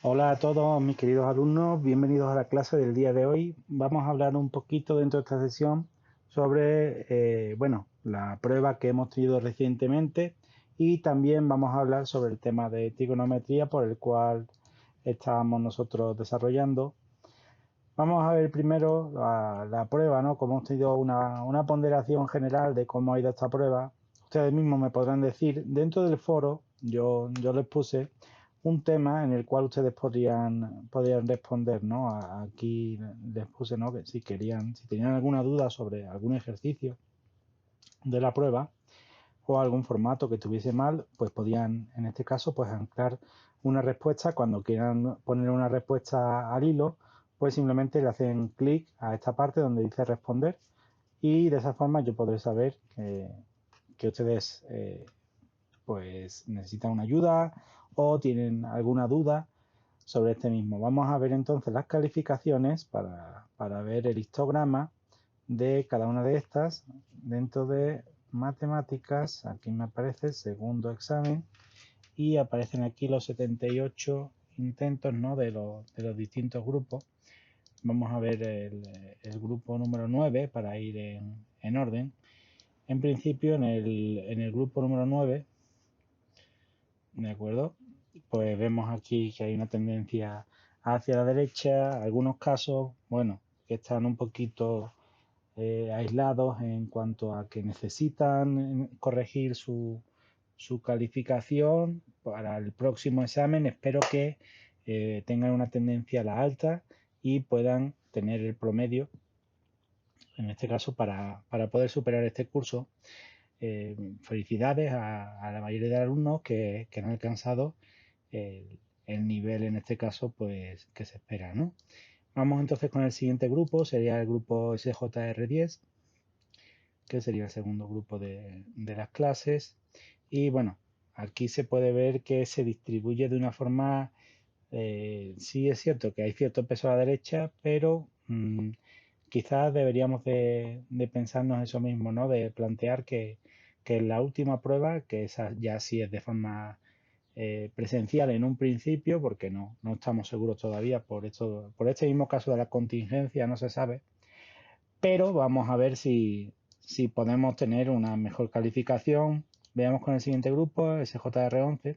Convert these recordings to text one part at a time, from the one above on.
Hola a todos mis queridos alumnos, bienvenidos a la clase del día de hoy. Vamos a hablar un poquito dentro de esta sesión sobre, la prueba que hemos tenido recientemente y también vamos a hablar sobre el tema de trigonometría por el cual estábamos nosotros desarrollando. Vamos a ver primero la prueba, ¿no? Como hemos tenido una ponderación general de cómo ha ido esta prueba. Ustedes mismos me podrán decir, dentro del foro, yo les puse un tema en el cual ustedes podrían responder, ¿no? Aquí les puse, ¿no? Que si tenían alguna duda sobre algún ejercicio de la prueba o algún formato que tuviese mal, pues podían, en este caso, pues anclar una respuesta. Cuando quieran poner una respuesta al hilo, pues simplemente le hacen clic a esta parte donde dice responder y de esa forma yo podré saber que ustedes pues necesitan una ayuda o tienen alguna duda sobre este mismo. Vamos a ver entonces las calificaciones para ver el histograma de cada una de estas dentro de matemáticas. Aquí me aparece segundo examen y aparecen aquí los 78 intentos, ¿no? de los distintos grupos. Vamos a ver el grupo número 9 para ir en orden. En principio, en el grupo número 9, ¿de acuerdo? Pues vemos aquí que hay una tendencia hacia la derecha, algunos casos, bueno, que están un poquito aislados en cuanto a que necesitan corregir su calificación para el próximo examen. Espero que tengan una tendencia a la alta y puedan tener el promedio, en este caso, para poder superar este curso. Felicidades a la mayoría de alumnos que han alcanzado el nivel, en este caso, pues que se espera, ¿no? Vamos entonces con el siguiente grupo, sería el grupo SJR10, que sería el segundo grupo de las clases. Y bueno, aquí se puede ver que se distribuye de una forma, sí es cierto que hay cierto peso a la derecha, pero quizás deberíamos de pensarnos eso mismo, ¿no? De plantear que en la última prueba, que esa ya sí es de forma presencial en un principio, porque no estamos seguros todavía por este mismo caso de la contingencia, no se sabe, pero vamos a ver si podemos tener una mejor calificación. Veamos con el siguiente grupo, SJR11.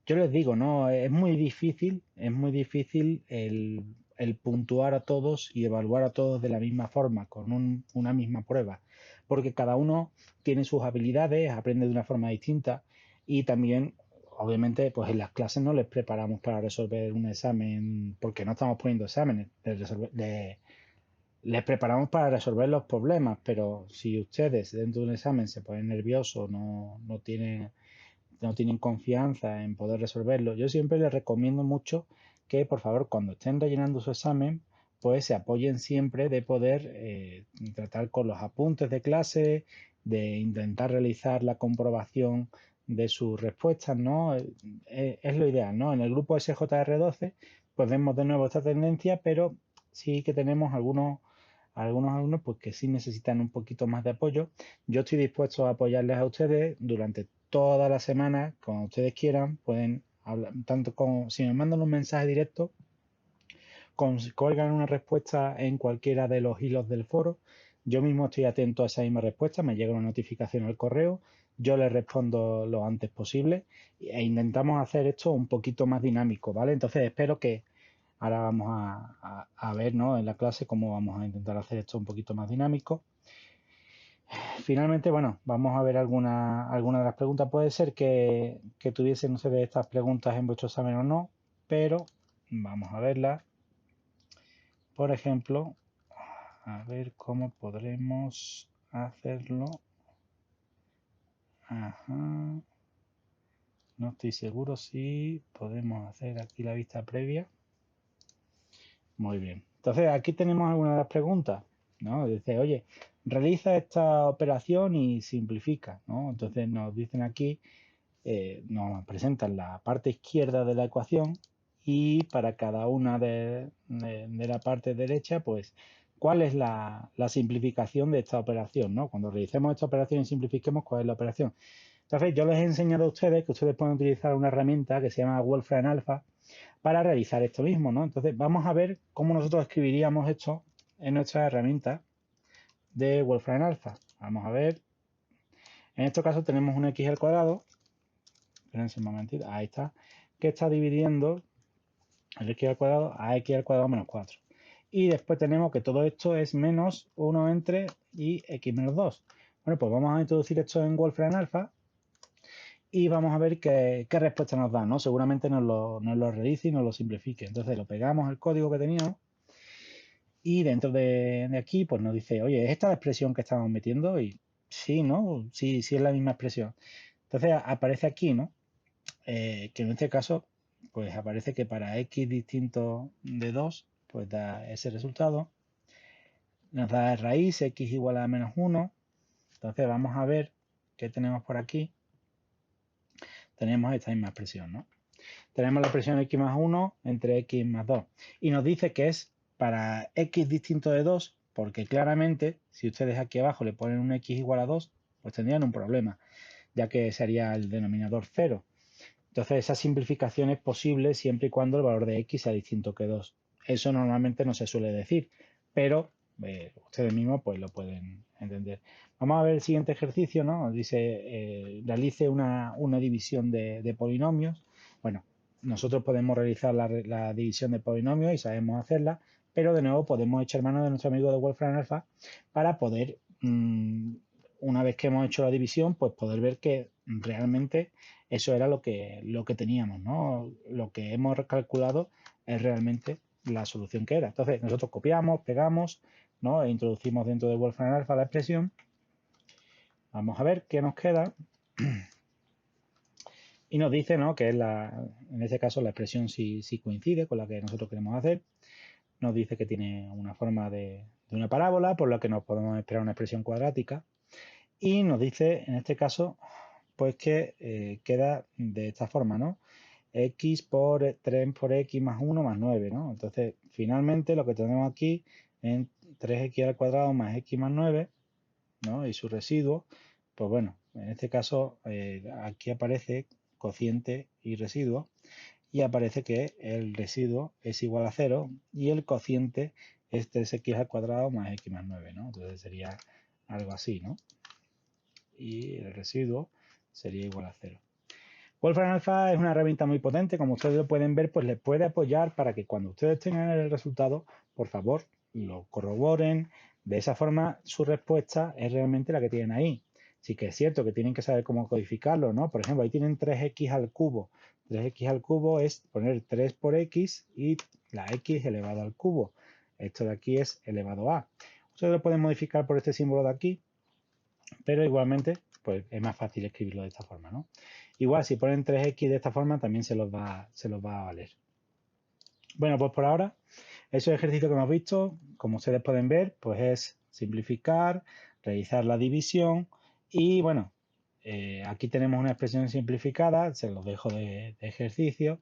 Yo les digo, no, es muy difícil el puntuar a todos y evaluar a todos de la misma forma, con una misma prueba, porque cada uno tiene sus habilidades, aprende de una forma distinta y también, obviamente, pues en las clases no les preparamos para resolver un examen, porque no estamos poniendo exámenes, les preparamos para resolver los problemas, pero si ustedes dentro de un examen se ponen nerviosos, no tienen confianza en poder resolverlo, yo siempre les recomiendo mucho que, por favor, cuando estén rellenando su examen, pues se apoyen siempre de poder tratar con los apuntes de clase, de intentar realizar la comprobación de sus respuestas, ¿no? Es lo ideal, ¿no? En el grupo SJR12, pues vemos de nuevo esta tendencia, pero sí que tenemos algunos alumnos pues que sí necesitan un poquito más de apoyo. Yo estoy dispuesto a apoyarles a ustedes durante toda la semana, cuando ustedes quieran, pueden hablar, tanto como si me mandan un mensaje directo, colgan una respuesta en cualquiera de los hilos del foro. Yo mismo estoy atento a esa misma respuesta, me llega una notificación al correo, yo les respondo lo antes posible e intentamos hacer esto un poquito más dinámico, ¿vale? Entonces espero que ahora vamos a ver, ¿no? En la clase cómo vamos a intentar hacer esto un poquito más dinámico. Finalmente, bueno, vamos a ver alguna de las preguntas. Puede ser que tuviesen ustedes estas preguntas en vuestro examen o no, pero vamos a verlas. Por ejemplo, a ver cómo podremos hacerlo. Ajá. No estoy seguro si podemos hacer aquí la vista previa. Muy bien. Entonces, aquí tenemos algunas de las preguntas, ¿no? Dice, oye, realiza esta operación y simplifica, ¿no? Entonces nos dicen aquí, nos presentan la parte izquierda de la ecuación y para cada una de la parte derecha, pues, ¿cuál es la simplificación de esta operación, ¿no? Cuando realicemos esta operación y simplifiquemos, ¿cuál es la operación? Entonces, yo les he enseñado a ustedes que ustedes pueden utilizar una herramienta que se llama Wolfram Alpha para realizar esto mismo, ¿no? Entonces, vamos a ver cómo nosotros escribiríamos esto en nuestra herramienta de Wolfram Alpha. Vamos a ver. En este caso tenemos un x al cuadrado. Espérense un momentito. Ahí está. Que está dividiendo el x al cuadrado a x al cuadrado menos 4. Y después tenemos que todo esto es menos 1 entre y x menos 2. Bueno, pues vamos a introducir esto en Wolfram Alpha y vamos a ver qué respuesta nos da, ¿no? Seguramente nos lo realice y nos lo simplifique. Entonces lo pegamos el código que teníamos y dentro de aquí pues nos dice, oye, ¿es esta la expresión que estamos metiendo? Y sí, ¿no? Sí, sí es la misma expresión. Entonces aparece aquí, ¿no? Que en este caso pues aparece que para x distinto de 2 pues da ese resultado. Nos da raíz x igual a menos 1. Entonces vamos a ver qué tenemos por aquí. Tenemos esta misma expresión, ¿no? Tenemos la expresión x más 1 entre x más 2. Y nos dice que es para x distinto de 2, porque claramente, si ustedes aquí abajo le ponen un x igual a 2, pues tendrían un problema, ya que sería el denominador 0. Entonces, esa simplificación es posible siempre y cuando el valor de x sea distinto que 2. Eso normalmente no se suele decir, pero ustedes mismos pues lo pueden entender. Vamos a ver el siguiente ejercicio, ¿no? Dice, realice una división de polinomios. Bueno, nosotros podemos realizar la división de polinomios y sabemos hacerla, pero de nuevo podemos echar mano de nuestro amigo de Wolfram Alpha para poder, una vez que hemos hecho la división, pues poder ver que realmente eso era lo que teníamos, ¿no? Lo que hemos calculado es realmente la solución que era. Entonces, nosotros copiamos, pegamos, ¿no? E introducimos dentro de Wolfram Alpha la expresión. Vamos a ver qué nos queda. Y nos dice, ¿no? Que es en este caso la expresión si coincide con la que nosotros queremos hacer. Nos dice que tiene una forma de una parábola, por lo que nos podemos esperar una expresión cuadrática. Y nos dice, en este caso, pues que queda de esta forma, ¿no? X por 3 por X más 1 más 9, ¿no? Entonces, finalmente lo que tenemos aquí es 3X al cuadrado más X más 9, ¿no? Y su residuo, pues bueno, en este caso aquí aparece cociente y residuo y aparece que el residuo es igual a 0 y el cociente es 3X al cuadrado más X más 9, ¿no? Entonces sería algo así, ¿no? Y el residuo sería igual a 0. Wolfram Alpha es una herramienta muy potente, como ustedes lo pueden ver, pues les puede apoyar para que cuando ustedes tengan el resultado, por favor, lo corroboren. De esa forma, su respuesta es realmente la que tienen ahí. Sí que es cierto que tienen que saber cómo codificarlo, ¿no? Por ejemplo, ahí tienen 3x al cubo. 3x al cubo es poner 3 por x y la x elevado al cubo. Esto de aquí es elevado a. Ustedes lo pueden modificar por este símbolo de aquí, pero igualmente pues es más fácil escribirlo de esta forma, ¿no? Igual si ponen 3x de esta forma también se los va a valer. Bueno, pues por ahora esos ejercicios que hemos visto, como ustedes pueden ver, pues es simplificar, realizar la división y bueno, aquí tenemos una expresión simplificada, se los dejo de ejercicio.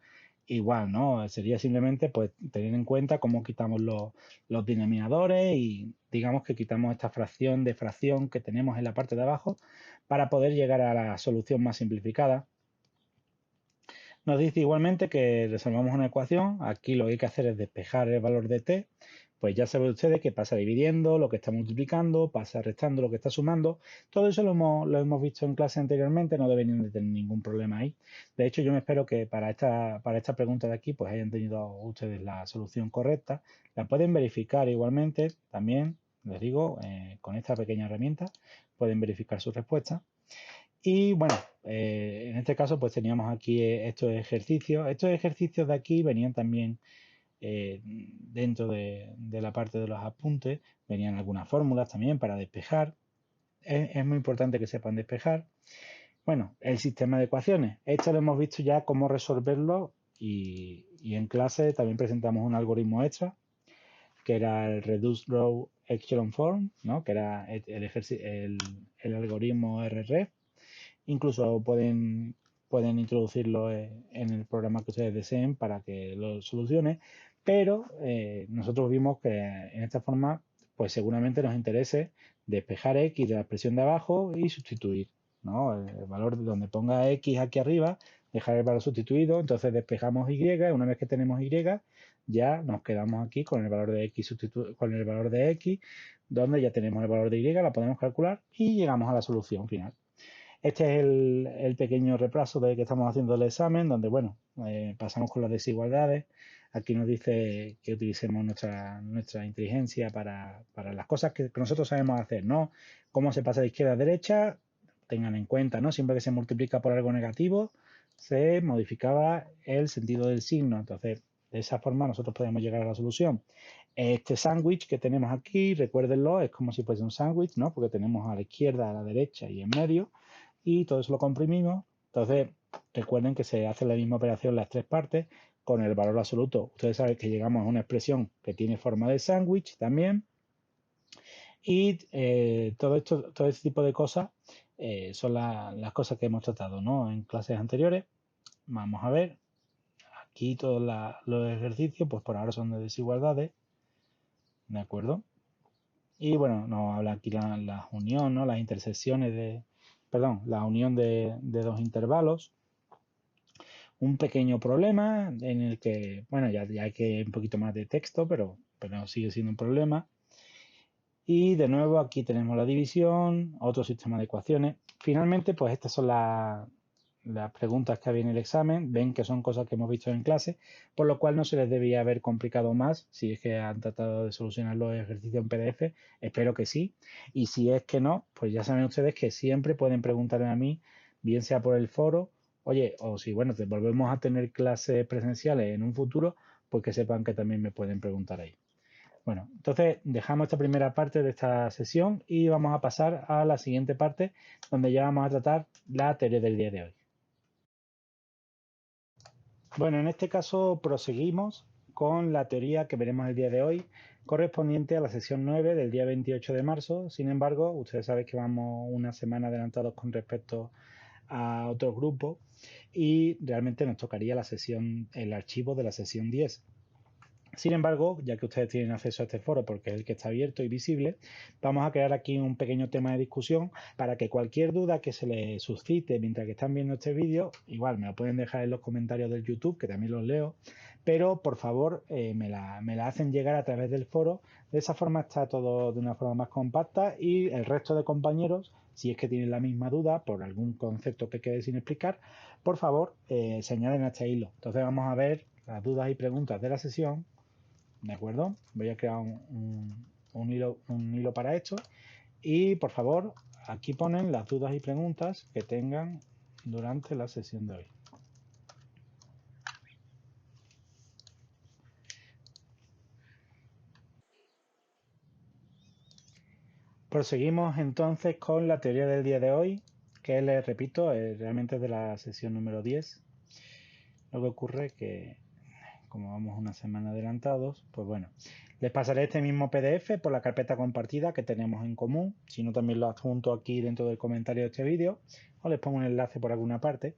Igual, ¿no? Sería simplemente pues tener en cuenta cómo quitamos los denominadores y digamos que quitamos esta fracción de fracción que tenemos en la parte de abajo para poder llegar a la solución más simplificada. Nos dice igualmente que resolvamos una ecuación. Aquí lo que hay que hacer es despejar el valor de t. Pues ya saben ustedes que pasa dividiendo, lo que está multiplicando, pasa restando, lo que está sumando. Todo eso lo hemos visto en clase anteriormente, no deberían de tener ningún problema ahí. De hecho, yo me espero que para esta pregunta de aquí pues hayan tenido ustedes la solución correcta. La pueden verificar igualmente también, les digo, con esta pequeña herramienta pueden verificar su respuesta. Y bueno, en este caso pues teníamos aquí estos ejercicios. Estos ejercicios de aquí venían también dentro de la parte de los apuntes, venían algunas fórmulas también para despejar. Es muy importante que sepan despejar. Bueno, el sistema de ecuaciones. Esto lo hemos visto ya cómo resolverlo y en clase también presentamos un algoritmo extra que era el Reduced Row Echelon Form, ¿no? Que era el algoritmo RREF. Incluso pueden introducirlo en el programa que ustedes deseen para que lo solucione, pero nosotros vimos que en esta forma pues seguramente nos interese despejar x de la expresión de abajo y sustituir. ¿no? El valor de donde ponga X aquí arriba, dejar el valor sustituido, entonces despejamos Y, una vez que tenemos Y, ya nos quedamos aquí con el valor de X con el valor de X, donde ya tenemos el valor de Y, la podemos calcular y llegamos a la solución final. Este es el pequeño repaso de que estamos haciendo el examen, donde, bueno, pasamos con las desigualdades. Aquí nos dice que utilicemos nuestra inteligencia para las cosas que nosotros sabemos hacer, ¿no? Cómo se pasa de izquierda a derecha, tengan en cuenta, ¿no? Siempre que se multiplica por algo negativo, se modificaba el sentido del signo. Entonces, de esa forma nosotros podemos llegar a la solución. Este sándwich que tenemos aquí, recuérdenlo, es como si fuese un sándwich, ¿no? Porque tenemos a la izquierda, a la derecha y en medio y todo eso lo comprimimos. Entonces, recuerden que se hace la misma operación las tres partes con el valor absoluto. Ustedes saben que llegamos a una expresión que tiene forma de sándwich también. Y todo este tipo de cosas son las cosas que hemos tratado, ¿no? En clases anteriores. Vamos a ver. Aquí todos los ejercicios, pues por ahora son de desigualdades. ¿De acuerdo? Y bueno, nos habla aquí la unión, ¿no? Las intersecciones la unión de dos intervalos. Un pequeño problema en el que, bueno, ya hay que un poquito más de texto, pero sigue siendo un problema. Y de nuevo aquí tenemos la división, otro sistema de ecuaciones. Finalmente, pues estas son las preguntas que había en el examen. Ven que son cosas que hemos visto en clase, por lo cual no se les debía haber complicado más si es que han tratado de solucionar los ejercicios en PDF. Espero que sí. Y si es que no, pues ya saben ustedes que siempre pueden preguntarme a mí, bien sea por el foro, oye, o si, bueno, volvemos a tener clases presenciales en un futuro, pues que sepan que también me pueden preguntar ahí. Bueno, entonces dejamos esta primera parte de esta sesión y vamos a pasar a la siguiente parte donde ya vamos a tratar la teoría del día de hoy. Bueno, en este caso proseguimos con la teoría que veremos el día de hoy, correspondiente a la sesión 9 del día 28 de marzo. Sin embargo, ustedes saben que vamos una semana adelantados con respecto a otros grupos y realmente nos tocaría el archivo de la sesión 10. Sin embargo, ya que ustedes tienen acceso a este foro porque es el que está abierto y visible, vamos a crear aquí un pequeño tema de discusión para que cualquier duda que se les suscite mientras que están viendo este vídeo, igual me lo pueden dejar en los comentarios del YouTube, que también los leo, pero por favor me la hacen llegar a través del foro. De esa forma está todo de una forma más compacta y el resto de compañeros, si es que tienen la misma duda por algún concepto que quede sin explicar, por favor se añaden a este hilo. Entonces vamos a ver las dudas y preguntas de la sesión. ¿De acuerdo? Voy a crear un hilo para esto. Y por favor, aquí ponen las dudas y preguntas que tengan durante la sesión de hoy. Proseguimos entonces con la teoría del día de hoy, que les repito, realmente es de la sesión número 10. Lo que ocurre es que, como vamos una semana adelantados, pues bueno, les pasaré este mismo PDF por la carpeta compartida que tenemos en común, si no también lo adjunto aquí dentro del comentario de este vídeo, o les pongo un enlace por alguna parte.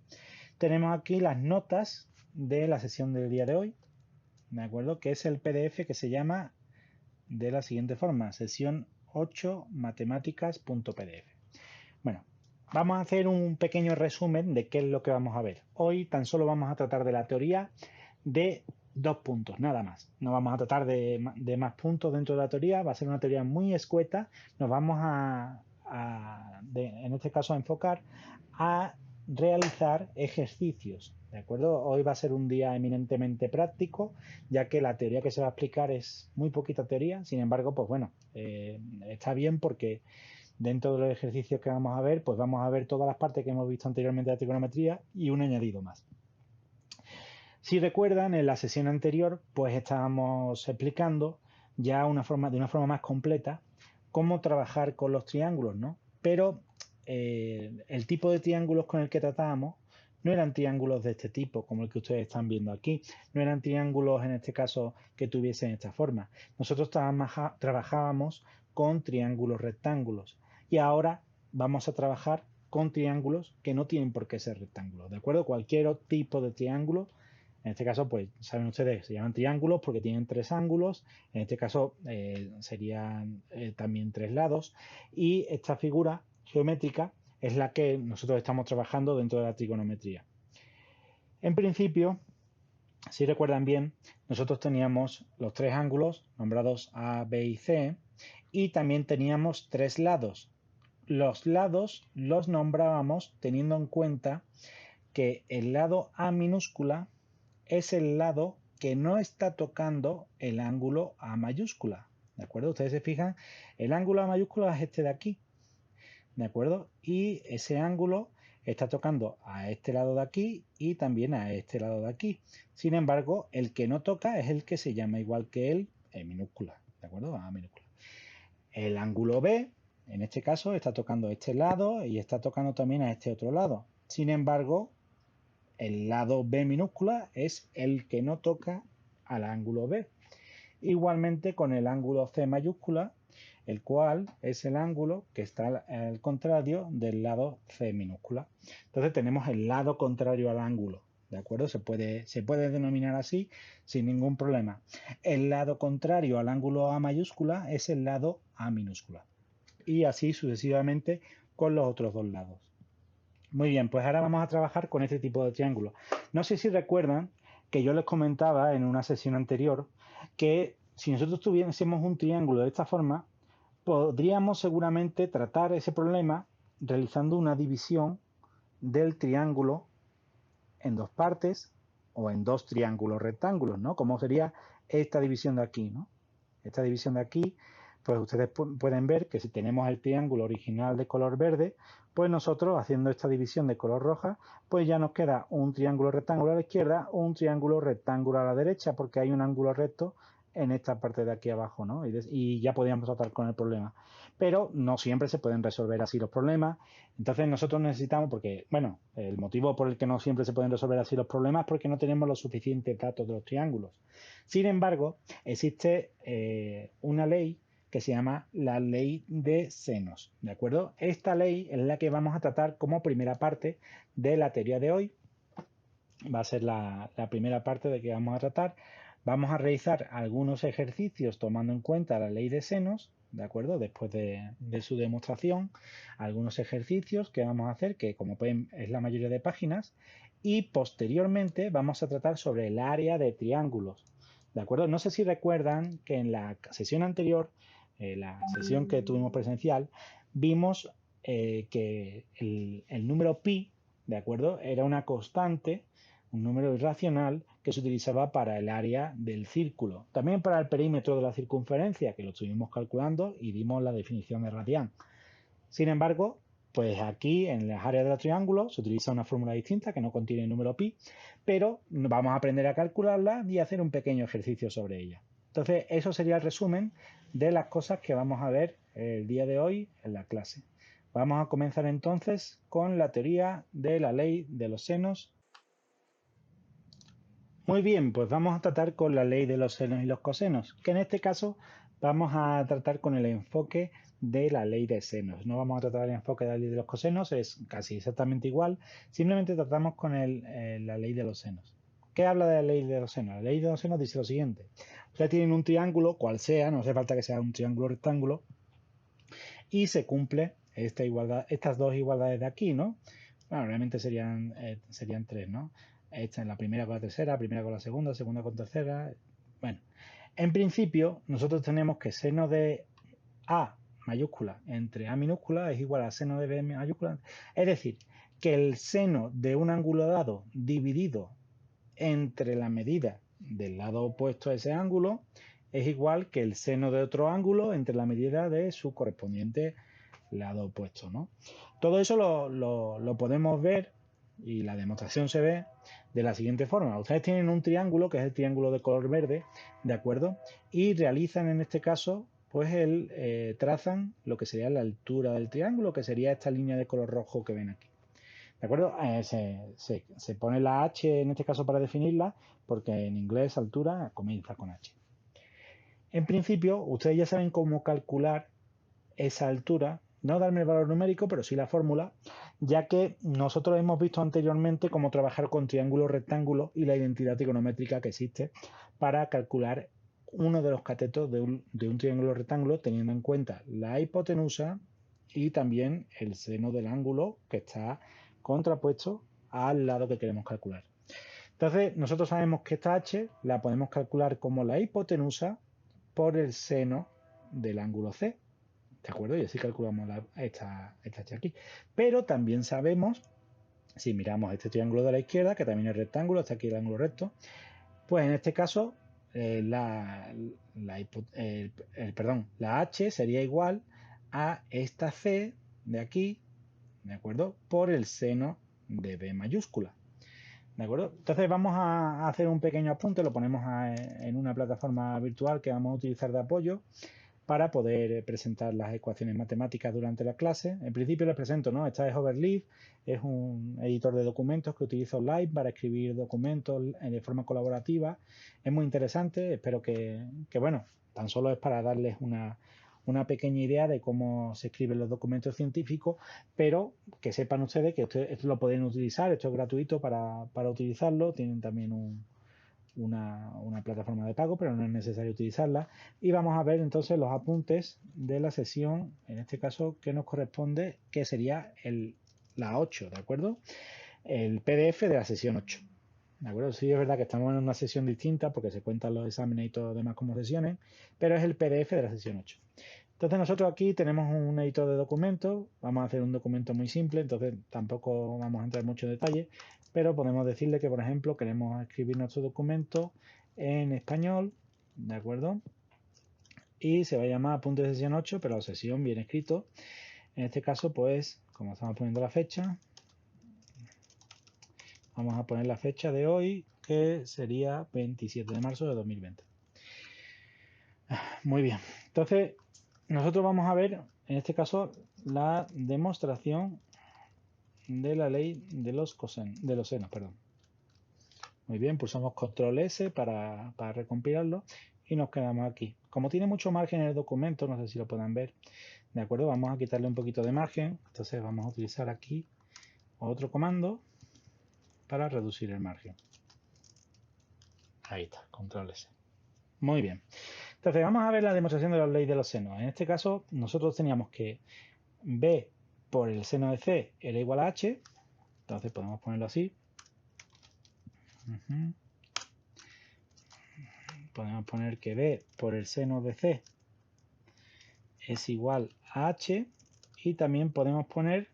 Tenemos aquí las notas de la sesión del día de hoy, ¿de acuerdo? Que es el PDF que se llama de la siguiente forma, sesión 8 matemáticas.pdf. Bueno, vamos a hacer un pequeño resumen de qué es lo que vamos a ver. Hoy tan solo vamos a tratar de la teoría de 2 puntos, nada más. No vamos a tratar de más puntos dentro de la teoría, va a ser una teoría muy escueta. Nos vamos en este caso, a enfocar a realizar ejercicios, ¿de acuerdo? Hoy va a ser un día eminentemente práctico, ya que la teoría que se va a explicar es muy poquita teoría. Sin embargo, pues bueno, está bien porque dentro de los ejercicios que vamos a ver, pues vamos a ver todas las partes que hemos visto anteriormente de la trigonometría y un añadido más. Si recuerdan, en la sesión anterior, pues estábamos explicando ya de una forma más completa cómo trabajar con los triángulos, ¿no? Pero el tipo de triángulos con el que tratábamos no eran triángulos de este tipo, como el que ustedes están viendo aquí. No eran triángulos, en este caso, que tuviesen esta forma. Nosotros trabajábamos con triángulos rectángulos. Y ahora vamos a trabajar con triángulos que no tienen por qué ser rectángulos, ¿de acuerdo? Cualquier tipo de triángulo. En este caso, pues saben ustedes, se llaman triángulos porque tienen 3 ángulos. En este caso serían también 3 lados. Y esta figura geométrica es la que nosotros estamos trabajando dentro de la trigonometría. En principio, si recuerdan bien, nosotros teníamos los tres ángulos nombrados A, B y C y también teníamos tres lados. Los lados los nombrábamos teniendo en cuenta que el lado A minúscula es el lado que no está tocando el ángulo A mayúscula. ¿De acuerdo? Ustedes se fijan, el ángulo A mayúscula es este de aquí. ¿De acuerdo? Y ese ángulo está tocando a este lado de aquí y también a este lado de aquí. Sin embargo, el que no toca es el que se llama igual que él en minúscula. ¿De acuerdo? A minúscula. El ángulo B, en este caso, está tocando este lado y está tocando también a este otro lado. Sin embargo, el lado B minúscula es el que no toca al ángulo B. Igualmente con el ángulo C mayúscula, el cual es el ángulo que está al contrario del lado C minúscula. Entonces tenemos el lado contrario al ángulo, ¿de acuerdo? Se puede denominar así sin ningún problema. El lado contrario al ángulo A mayúscula es el lado A minúscula. Y así sucesivamente con los otros dos lados. Muy bien, pues ahora vamos a trabajar con este tipo de triángulos. No sé si recuerdan que yo les comentaba en una sesión anterior que si nosotros tuviésemos un triángulo de esta forma, podríamos seguramente tratar ese problema realizando una división del triángulo en dos partes o en dos triángulos rectángulos, ¿no? Como sería esta división de aquí, ¿no? Esta división de aquí, pues ustedes pueden ver que si tenemos el triángulo original de color verde, pues nosotros haciendo esta división de color roja, pues ya nos queda un triángulo rectángulo a la izquierda, un triángulo rectángulo a la derecha, porque hay un ángulo recto en esta parte de aquí abajo, ¿no? Y ya podríamos tratar con el problema. Pero no siempre se pueden resolver así los problemas. Entonces nosotros necesitamos, porque, bueno, el motivo por el que no siempre se pueden resolver así los problemas es porque no tenemos los suficientes datos de los triángulos. Sin embargo, existe una ley que se llama la ley de senos, ¿de acuerdo? Esta ley es la que vamos a tratar como primera parte de la teoría de hoy. Va a ser la primera parte de que vamos a tratar. Vamos a realizar algunos ejercicios tomando en cuenta la ley de senos, ¿de acuerdo? Después de su demostración, algunos ejercicios que vamos a hacer, que como pueden es la mayoría de páginas, y posteriormente vamos a tratar sobre el área de triángulos, ¿de acuerdo? No sé si recuerdan que en la sesión anterior, la sesión que tuvimos presencial, vimos que el número pi, ¿de acuerdo? Era una constante, un número irracional que se utilizaba para el área del círculo. También para el perímetro de la circunferencia, que lo estuvimos calculando y dimos la definición de radián. Sin embargo, pues aquí en las áreas de los triángulos se utiliza una fórmula distinta que no contiene el número pi, pero vamos a aprender a calcularla y hacer un pequeño ejercicio sobre ella. Entonces, eso sería el resumen de las cosas que vamos a ver el día de hoy en la clase. Vamos a comenzar entonces con la teoría de la ley de los senos. Muy bien, pues vamos a tratar con la ley de los senos y los cosenos, que en este caso vamos a tratar con el enfoque de la ley de senos. No vamos a tratar el enfoque de la ley de los cosenos, es casi exactamente igual, simplemente tratamos con la ley de los senos. ¿Qué habla de la ley de los senos? La ley de los senos dice lo siguiente. Ustedes tienen un triángulo, cual sea, no hace falta que sea un triángulo rectángulo, y se cumple esta igualdad, estas dos igualdades de aquí, ¿no? Bueno, realmente serían tres, ¿no? Esta es la primera con la tercera, primera con la segunda, segunda con tercera. Bueno, en principio nosotros tenemos que seno de A mayúscula entre A minúscula es igual a seno de B mayúscula. Es decir, que el seno de un ángulo dado dividido entre la medida del lado opuesto a ese ángulo es igual que el seno de otro ángulo entre la medida de su correspondiente lado opuesto, ¿no? Todo eso lo podemos ver y la demostración se ve de la siguiente forma. Ustedes tienen un triángulo que es el triángulo de color verde, ¿de acuerdo? Y realizan en este caso, pues trazan lo que sería la altura del triángulo, que sería esta línea de color rojo que ven aquí. ¿De acuerdo? Se pone la H en este caso para definirla, porque en inglés altura comienza con H. En principio, ustedes ya saben cómo calcular esa altura, no darme el valor numérico, pero sí la fórmula, ya que nosotros hemos visto anteriormente cómo trabajar con triángulos rectángulos y la identidad trigonométrica que existe para calcular uno de los catetos de un triángulo rectángulo teniendo en cuenta la hipotenusa y también el seno del ángulo que está contrapuesto al lado que queremos calcular. Entonces, nosotros sabemos que esta h la podemos calcular como la hipotenusa por el seno del ángulo C, ¿de acuerdo? Y así calculamos esta h aquí. Pero también sabemos, si miramos este triángulo de la izquierda, que también es rectángulo, está aquí el ángulo recto, pues en este caso la h sería igual a esta c de aquí, ¿de acuerdo? Por el seno de b mayúscula. ¿De acuerdo? Entonces vamos a hacer un pequeño apunte, lo ponemos en una plataforma virtual que vamos a utilizar de apoyo para poder presentar las ecuaciones matemáticas durante la clase. En principio les presento, ¿no? Esta es Overleaf, es un editor de documentos que utilizo online para escribir documentos de forma colaborativa. Es muy interesante, espero que bueno, tan solo es para darles una pequeña idea de cómo se escriben los documentos científicos, pero que sepan ustedes que esto lo pueden utilizar, esto es gratuito para utilizarlo, tienen también una plataforma de pago, pero no es necesario utilizarla. Y vamos a ver entonces los apuntes de la sesión, en este caso que nos corresponde, que sería la 8, ¿de acuerdo? El PDF de la sesión 8. ¿De acuerdo? Sí, es verdad que estamos en una sesión distinta porque se cuentan los exámenes y todo lo demás como sesiones, pero es el PDF de la sesión 8. Entonces nosotros aquí tenemos un editor de documentos, vamos a hacer un documento muy simple, entonces tampoco vamos a entrar mucho en detalle, pero podemos decirle que, por ejemplo, queremos escribir nuestro documento en español, ¿de acuerdo? Y se va a llamar apunte de sesión 8, pero la sesión bien escrito. En este caso, pues, como estamos poniendo la fecha, vamos a poner la fecha de hoy, que sería 27 de marzo de 2020. Muy bien. Entonces, nosotros vamos a ver, en este caso, la demostración de la ley de los senos, perdón. Muy bien, pulsamos control S para recompilarlo y nos quedamos aquí. Como tiene mucho margen en el documento, no sé si lo puedan ver, de acuerdo, vamos a quitarle un poquito de margen, entonces vamos a utilizar aquí otro comando para reducir el margen. Ahí está, control S. Muy bien. Entonces vamos a ver la demostración de la ley de los senos. En este caso, nosotros teníamos que B por el seno de C era igual a H, entonces podemos ponerlo así. Podemos poner que B por el seno de C es igual a H y también podemos poner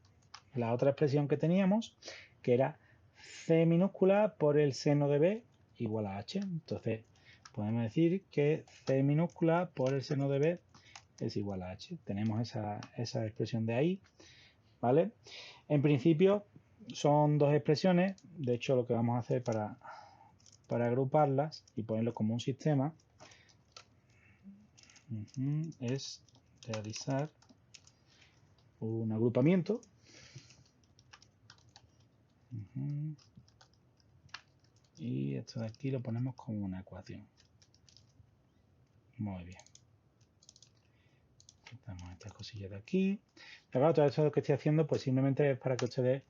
la otra expresión que teníamos, que era C minúscula por el seno de B igual a H. Entonces podemos decir que C minúscula por el seno de B es igual a H. Tenemos esa expresión de ahí, ¿vale? En principio son dos expresiones, de hecho lo que vamos a hacer para agruparlas y ponerlo como un sistema es realizar un agrupamiento y esto de aquí lo ponemos como una ecuación. Muy bien. Quitamos estas cosillas de aquí. Claro, todo esto que estoy haciendo pues simplemente es para que ustedes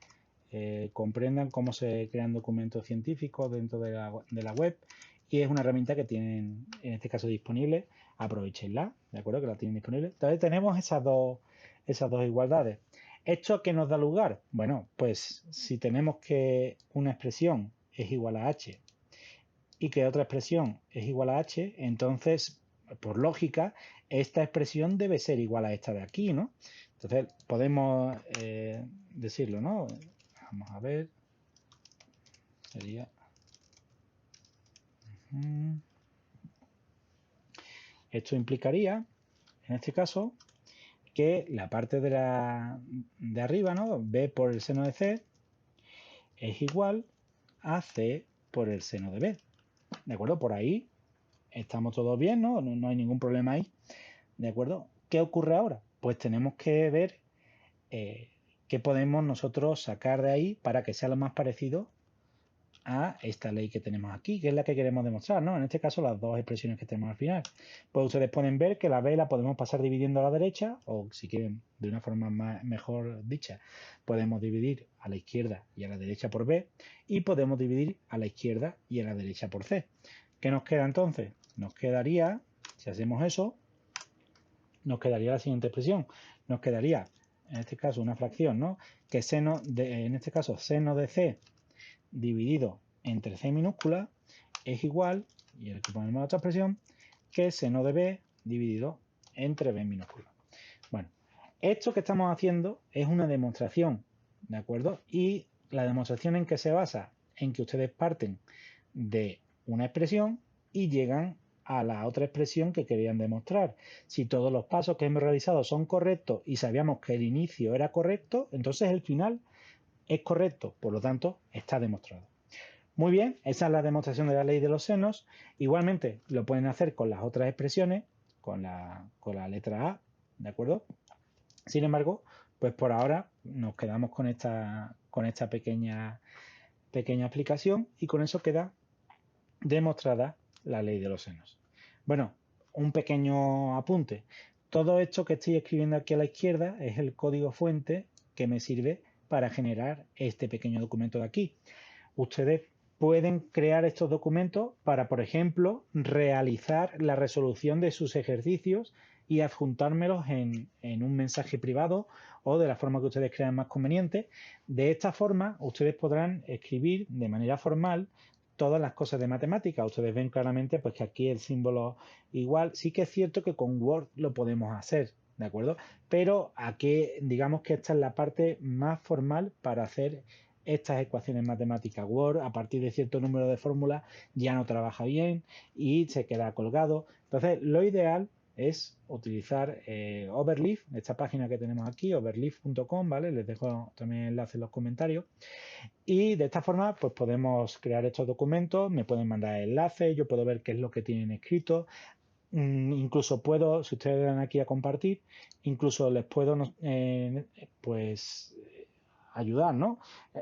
comprendan cómo se crean documentos científicos dentro de la web y es una herramienta que tienen en este caso disponible. Aprovechenla, ¿de acuerdo? Que la tienen disponible. Entonces tenemos esas dos igualdades. ¿Esto a qué nos da lugar? Bueno, pues si tenemos que una expresión es igual a h y que otra expresión es igual a h, entonces, por lógica, esta expresión debe ser igual a esta de aquí, ¿no? Entonces, podemos decirlo, ¿no? Vamos a ver. Sería... Esto implicaría, en este caso, que la parte de arriba, ¿no? B por el seno de C es igual a C por el seno de B. ¿De acuerdo? Por ahí estamos todos bien, ¿no? No hay ningún problema ahí. ¿De acuerdo? ¿Qué ocurre ahora? Pues tenemos que ver qué podemos nosotros sacar de ahí para que sea lo más parecido a esta ley que tenemos aquí, que es la que queremos demostrar, ¿no? En este caso, las dos expresiones que tenemos al final. Pues ustedes pueden ver que la B la podemos pasar dividiendo a la derecha, o si quieren, de una forma mejor dicha, podemos dividir a la izquierda y a la derecha por B, y podemos dividir a la izquierda y a la derecha por C. ¿Qué nos queda entonces? Nos quedaría, si hacemos eso, nos quedaría la siguiente expresión. Nos quedaría en este caso una fracción, ¿no? Que seno de, en este caso, seno de C dividido entre C minúscula es igual, y aquí ponemos la otra expresión, que seno de B dividido entre B minúscula. Bueno, esto que estamos haciendo es una demostración, ¿de acuerdo? Y la demostración en que se basa en que ustedes parten de una expresión y llegan a la otra expresión que querían demostrar. Si todos los pasos que hemos realizado son correctos y sabíamos que el inicio era correcto, entonces el final es correcto, por lo tanto está demostrado. Muy bien, esa es la demostración de la ley de los senos. Igualmente lo pueden hacer con las otras expresiones, con la letra A, ¿de acuerdo? Sin embargo, pues por ahora nos quedamos con esta pequeña explicación y con eso queda demostrada la ley de los senos. Bueno, un pequeño apunte. Todo esto que estoy escribiendo aquí a la izquierda es el código fuente que me sirve para generar este pequeño documento de aquí. Ustedes pueden crear estos documentos para, por ejemplo, realizar la resolución de sus ejercicios y adjuntármelos en un mensaje privado o de la forma que ustedes crean más conveniente. De esta forma, ustedes podrán escribir de manera formal todas las cosas de matemática. Ustedes ven claramente pues, que aquí el símbolo igual. Sí que es cierto que con Word lo podemos hacer, ¿de acuerdo? Pero aquí digamos que esta es la parte más formal para hacer estas ecuaciones matemáticas. Word, a partir de cierto número de fórmulas, ya no trabaja bien y se queda colgado. Entonces, lo ideal es utilizar Overleaf, esta página que tenemos aquí, overleaf.com, ¿vale? Les dejo también enlace en los comentarios. Y de esta forma, pues podemos crear estos documentos, me pueden mandar enlaces, yo puedo ver qué es lo que tienen escrito. Incluso puedo, si ustedes dan aquí a compartir, incluso les puedo, pues ayudar, ¿no?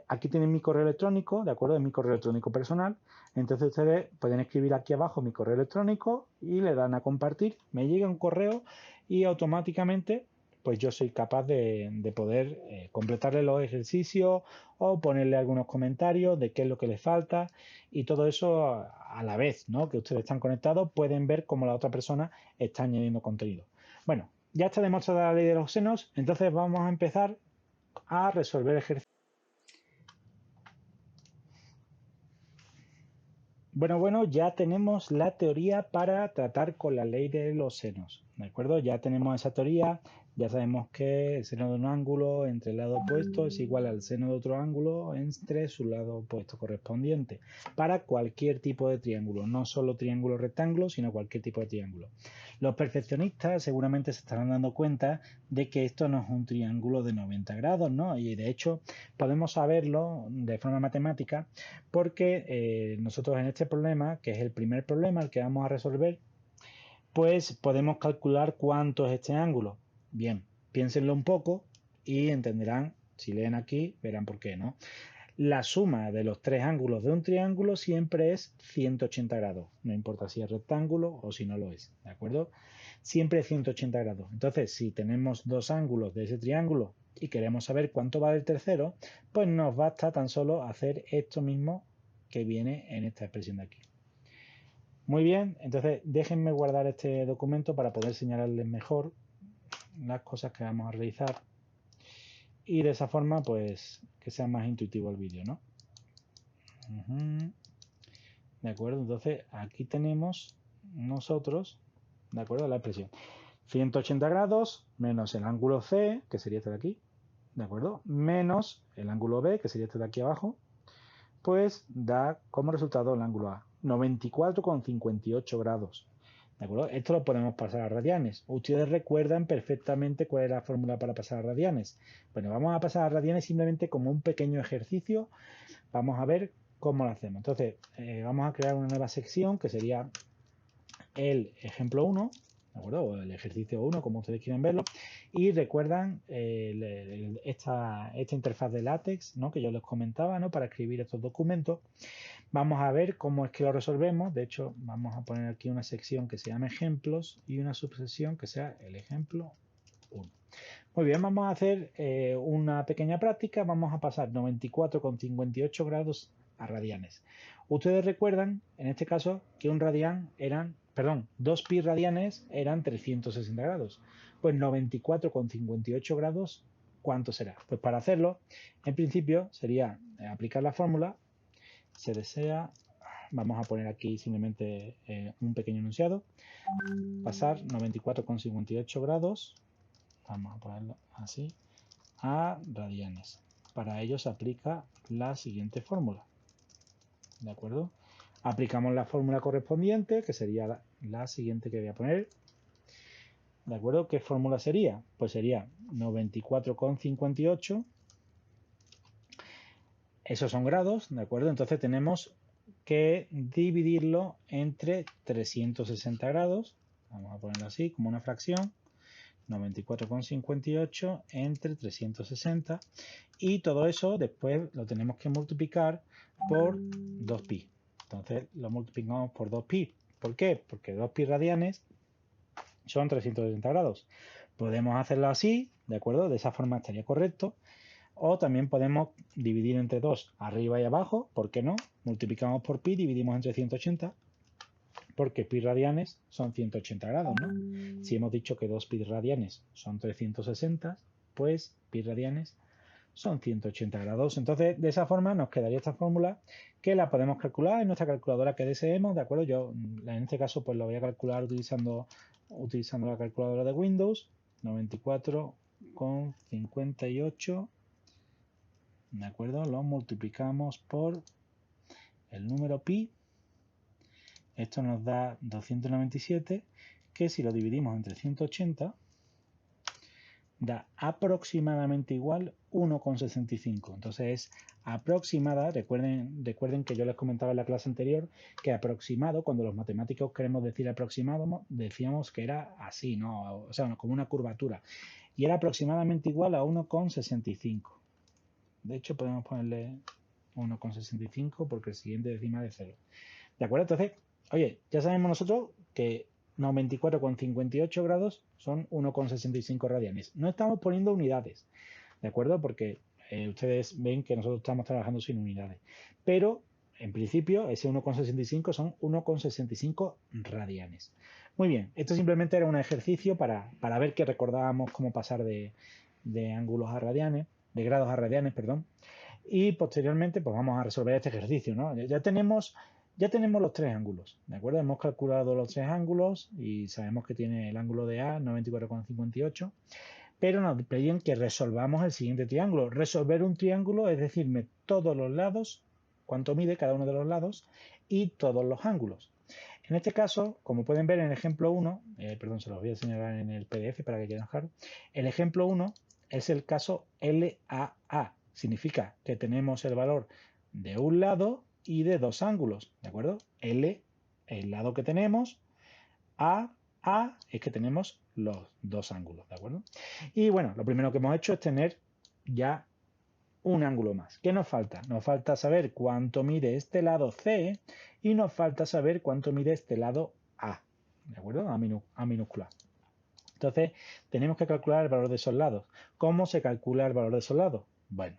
Aquí tienen mi correo electrónico, ¿de acuerdo? Es mi correo electrónico personal. Entonces ustedes pueden escribir aquí abajo mi correo electrónico y le dan a compartir. Me llega un correo y automáticamente pues yo soy capaz de poder completarle los ejercicios o ponerle algunos comentarios de qué es lo que les falta y todo eso a la vez, ¿no? Que ustedes están conectados, pueden ver cómo la otra persona está añadiendo contenido. Bueno, ya está demostrada la ley de los senos, entonces vamos a empezar a resolver ejercicios. Bueno, ya tenemos la teoría para tratar con la ley de los senos, ¿de acuerdo? Ya tenemos esa teoría, ya sabemos que el seno de un ángulo entre el lado opuesto es igual al seno de otro ángulo entre su lado opuesto correspondiente, para cualquier tipo de triángulo, no solo triángulo rectángulo, sino cualquier tipo de triángulo. Los perfeccionistas seguramente se estarán dando cuenta de que esto no es un triángulo de 90 grados, ¿no? Y de hecho podemos saberlo de forma matemática porque nosotros en este problema, que es el primer problema el que vamos a resolver, pues podemos calcular cuánto es este ángulo. Bien, piénsenlo un poco y entenderán, si leen aquí, verán por qué, ¿no? La suma de los tres ángulos de un triángulo siempre es 180 grados, no importa si es rectángulo o si no lo es, ¿de acuerdo? Siempre es 180 grados. Entonces, si tenemos dos ángulos de ese triángulo y queremos saber cuánto va del tercero, pues nos basta tan solo hacer esto mismo que viene en esta expresión de aquí. Muy bien, entonces déjenme guardar este documento para poder señalarles mejor las cosas que vamos a realizar y de esa forma pues que sea más intuitivo el vídeo, ¿no? De acuerdo, entonces aquí tenemos nosotros, de acuerdo, la expresión 180 grados menos el ángulo C, que sería este de aquí, de acuerdo, menos el ángulo B, que sería este de aquí abajo, pues da como resultado el ángulo A, 94,58 grados. ¿De acuerdo? Esto lo podemos pasar a radianes. Ustedes recuerdan perfectamente cuál es la fórmula para pasar a radianes. Bueno, vamos a pasar a radianes simplemente como un pequeño ejercicio. Vamos a ver cómo lo hacemos. Entonces, vamos a crear una nueva sección que sería el ejemplo 1, ¿de acuerdo? O el ejercicio 1, como ustedes quieren verlo. Y recuerdan esta interfaz de látex, ¿no? Que yo les comentaba, ¿no? Para escribir estos documentos. Vamos a ver cómo es que lo resolvemos. De hecho, vamos a poner aquí una sección que se llama ejemplos y una subsección que sea el ejemplo 1. Muy bien, vamos a hacer una pequeña práctica. Vamos a pasar 94,58 grados a radianes. Ustedes recuerdan, en este caso, que un radián eran, perdón, 2 pi radianes eran 360 grados. Pues 94,58 grados ¿cuánto será? Pues para hacerlo, en principio sería aplicar la fórmula. Se desea, vamos a poner aquí simplemente un pequeño enunciado, pasar 94,58 grados, vamos a ponerlo así, a radianes. Para ello se aplica la siguiente fórmula, ¿de acuerdo? Aplicamos la fórmula correspondiente, que sería la siguiente que voy a poner, ¿de acuerdo? ¿Qué fórmula sería? Pues sería 94,58. Esos son grados, ¿de acuerdo? Entonces tenemos que dividirlo entre 360 grados. Vamos a ponerlo así, como una fracción. 94,58 entre 360. Y todo eso después lo tenemos que multiplicar por 2pi. Entonces lo multiplicamos por 2pi. ¿Por qué? Porque 2pi radianes son 360 grados. Podemos hacerlo así, ¿de acuerdo? De esa forma estaría correcto. O también podemos dividir entre 2 arriba y abajo, ¿por qué no? Multiplicamos por pi, dividimos entre 180, porque pi radianes son 180 grados, ¿no? Si hemos dicho que 2 pi radianes son 360, pues pi radianes son 180 grados. Entonces, de esa forma nos quedaría esta fórmula que la podemos calcular en nuestra calculadora que deseemos, ¿de acuerdo? Yo en este caso pues lo voy a calcular utilizando la calculadora de Windows, 94,58. ¿De acuerdo? Lo multiplicamos por el número pi. Esto nos da 297, que si lo dividimos entre 180, da aproximadamente igual 1,65. Entonces es aproximada. Recuerden que yo les comentaba en la clase anterior que aproximado, cuando los matemáticos queremos decir aproximado, decíamos que era así, ¿no? O sea, como una curvatura. Y era aproximadamente igual a 1,65. De hecho, podemos ponerle 1,65 porque el siguiente decimal es 0. ¿De acuerdo? Entonces, oye, ya sabemos nosotros que 94,58 grados son 1,65 radianes. No estamos poniendo unidades, ¿de acuerdo? Porque ustedes ven que nosotros estamos trabajando sin unidades. Pero, en principio, ese 1,65 son 1,65 radianes. Muy bien, esto simplemente era un ejercicio para ver que recordábamos cómo pasar de ángulos a radianes, de grados a radianes, perdón. Y posteriormente, pues vamos a resolver este ejercicio, ¿no? Ya tenemos los tres ángulos, ¿de acuerdo? Hemos calculado los tres ángulos y sabemos que tiene el ángulo de A 94,58, pero nos piden que resolvamos el siguiente triángulo. Resolver un triángulo es decirme todos los lados, cuánto mide cada uno de los lados y todos los ángulos. En este caso, como pueden ver en el ejemplo 1, perdón, se los voy a señalar en el PDF para que quede claro, el ejemplo 1 es el caso LAA. Significa que tenemos el valor de un lado y de dos ángulos, ¿de acuerdo? L, el lado que tenemos, A es que tenemos los dos ángulos, ¿de acuerdo? Y bueno, lo primero que hemos hecho es tener ya un ángulo más. ¿Qué nos falta? Nos falta saber cuánto mide este lado C y nos falta saber cuánto mide este lado A, ¿de acuerdo? A minúscula. Entonces, tenemos que calcular el valor de esos lados. ¿Cómo se calcula el valor de esos lados? Bueno,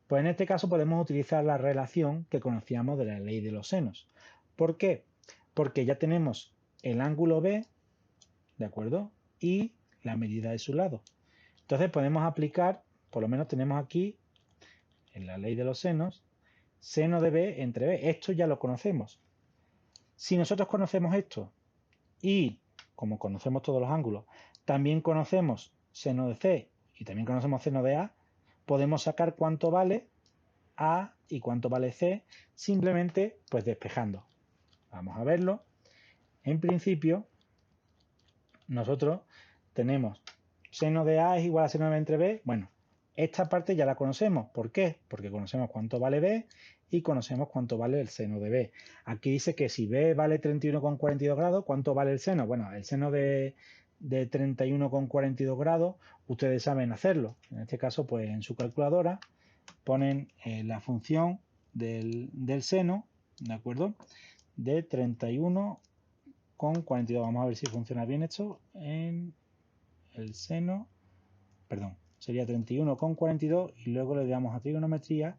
pues en este caso podemos utilizar la relación que conocíamos de la ley de los senos. ¿Por qué? Porque ya tenemos el ángulo B, ¿de acuerdo? Y la medida de su lado. Entonces podemos aplicar, por lo menos tenemos aquí, en la ley de los senos, seno de B entre B. Esto ya lo conocemos. Si nosotros conocemos esto y, como conocemos todos los ángulos, también conocemos seno de C y también conocemos seno de A, podemos sacar cuánto vale A y cuánto vale C simplemente pues despejando. Vamos a verlo. En principio, nosotros tenemos seno de A es igual a seno de B entre B. Bueno, esta parte ya la conocemos. ¿Por qué? Porque conocemos cuánto vale B y conocemos cuánto vale el seno de B. Aquí dice que si B vale 31,42 grados, ¿cuánto vale el seno? Bueno, el seno de 31,42 grados, ustedes saben hacerlo. En este caso, pues en su calculadora ponen la función del seno, ¿de acuerdo? De 31,42. Vamos a ver si funciona bien esto en el seno, perdón, sería 31,42 y luego le damos a trigonometría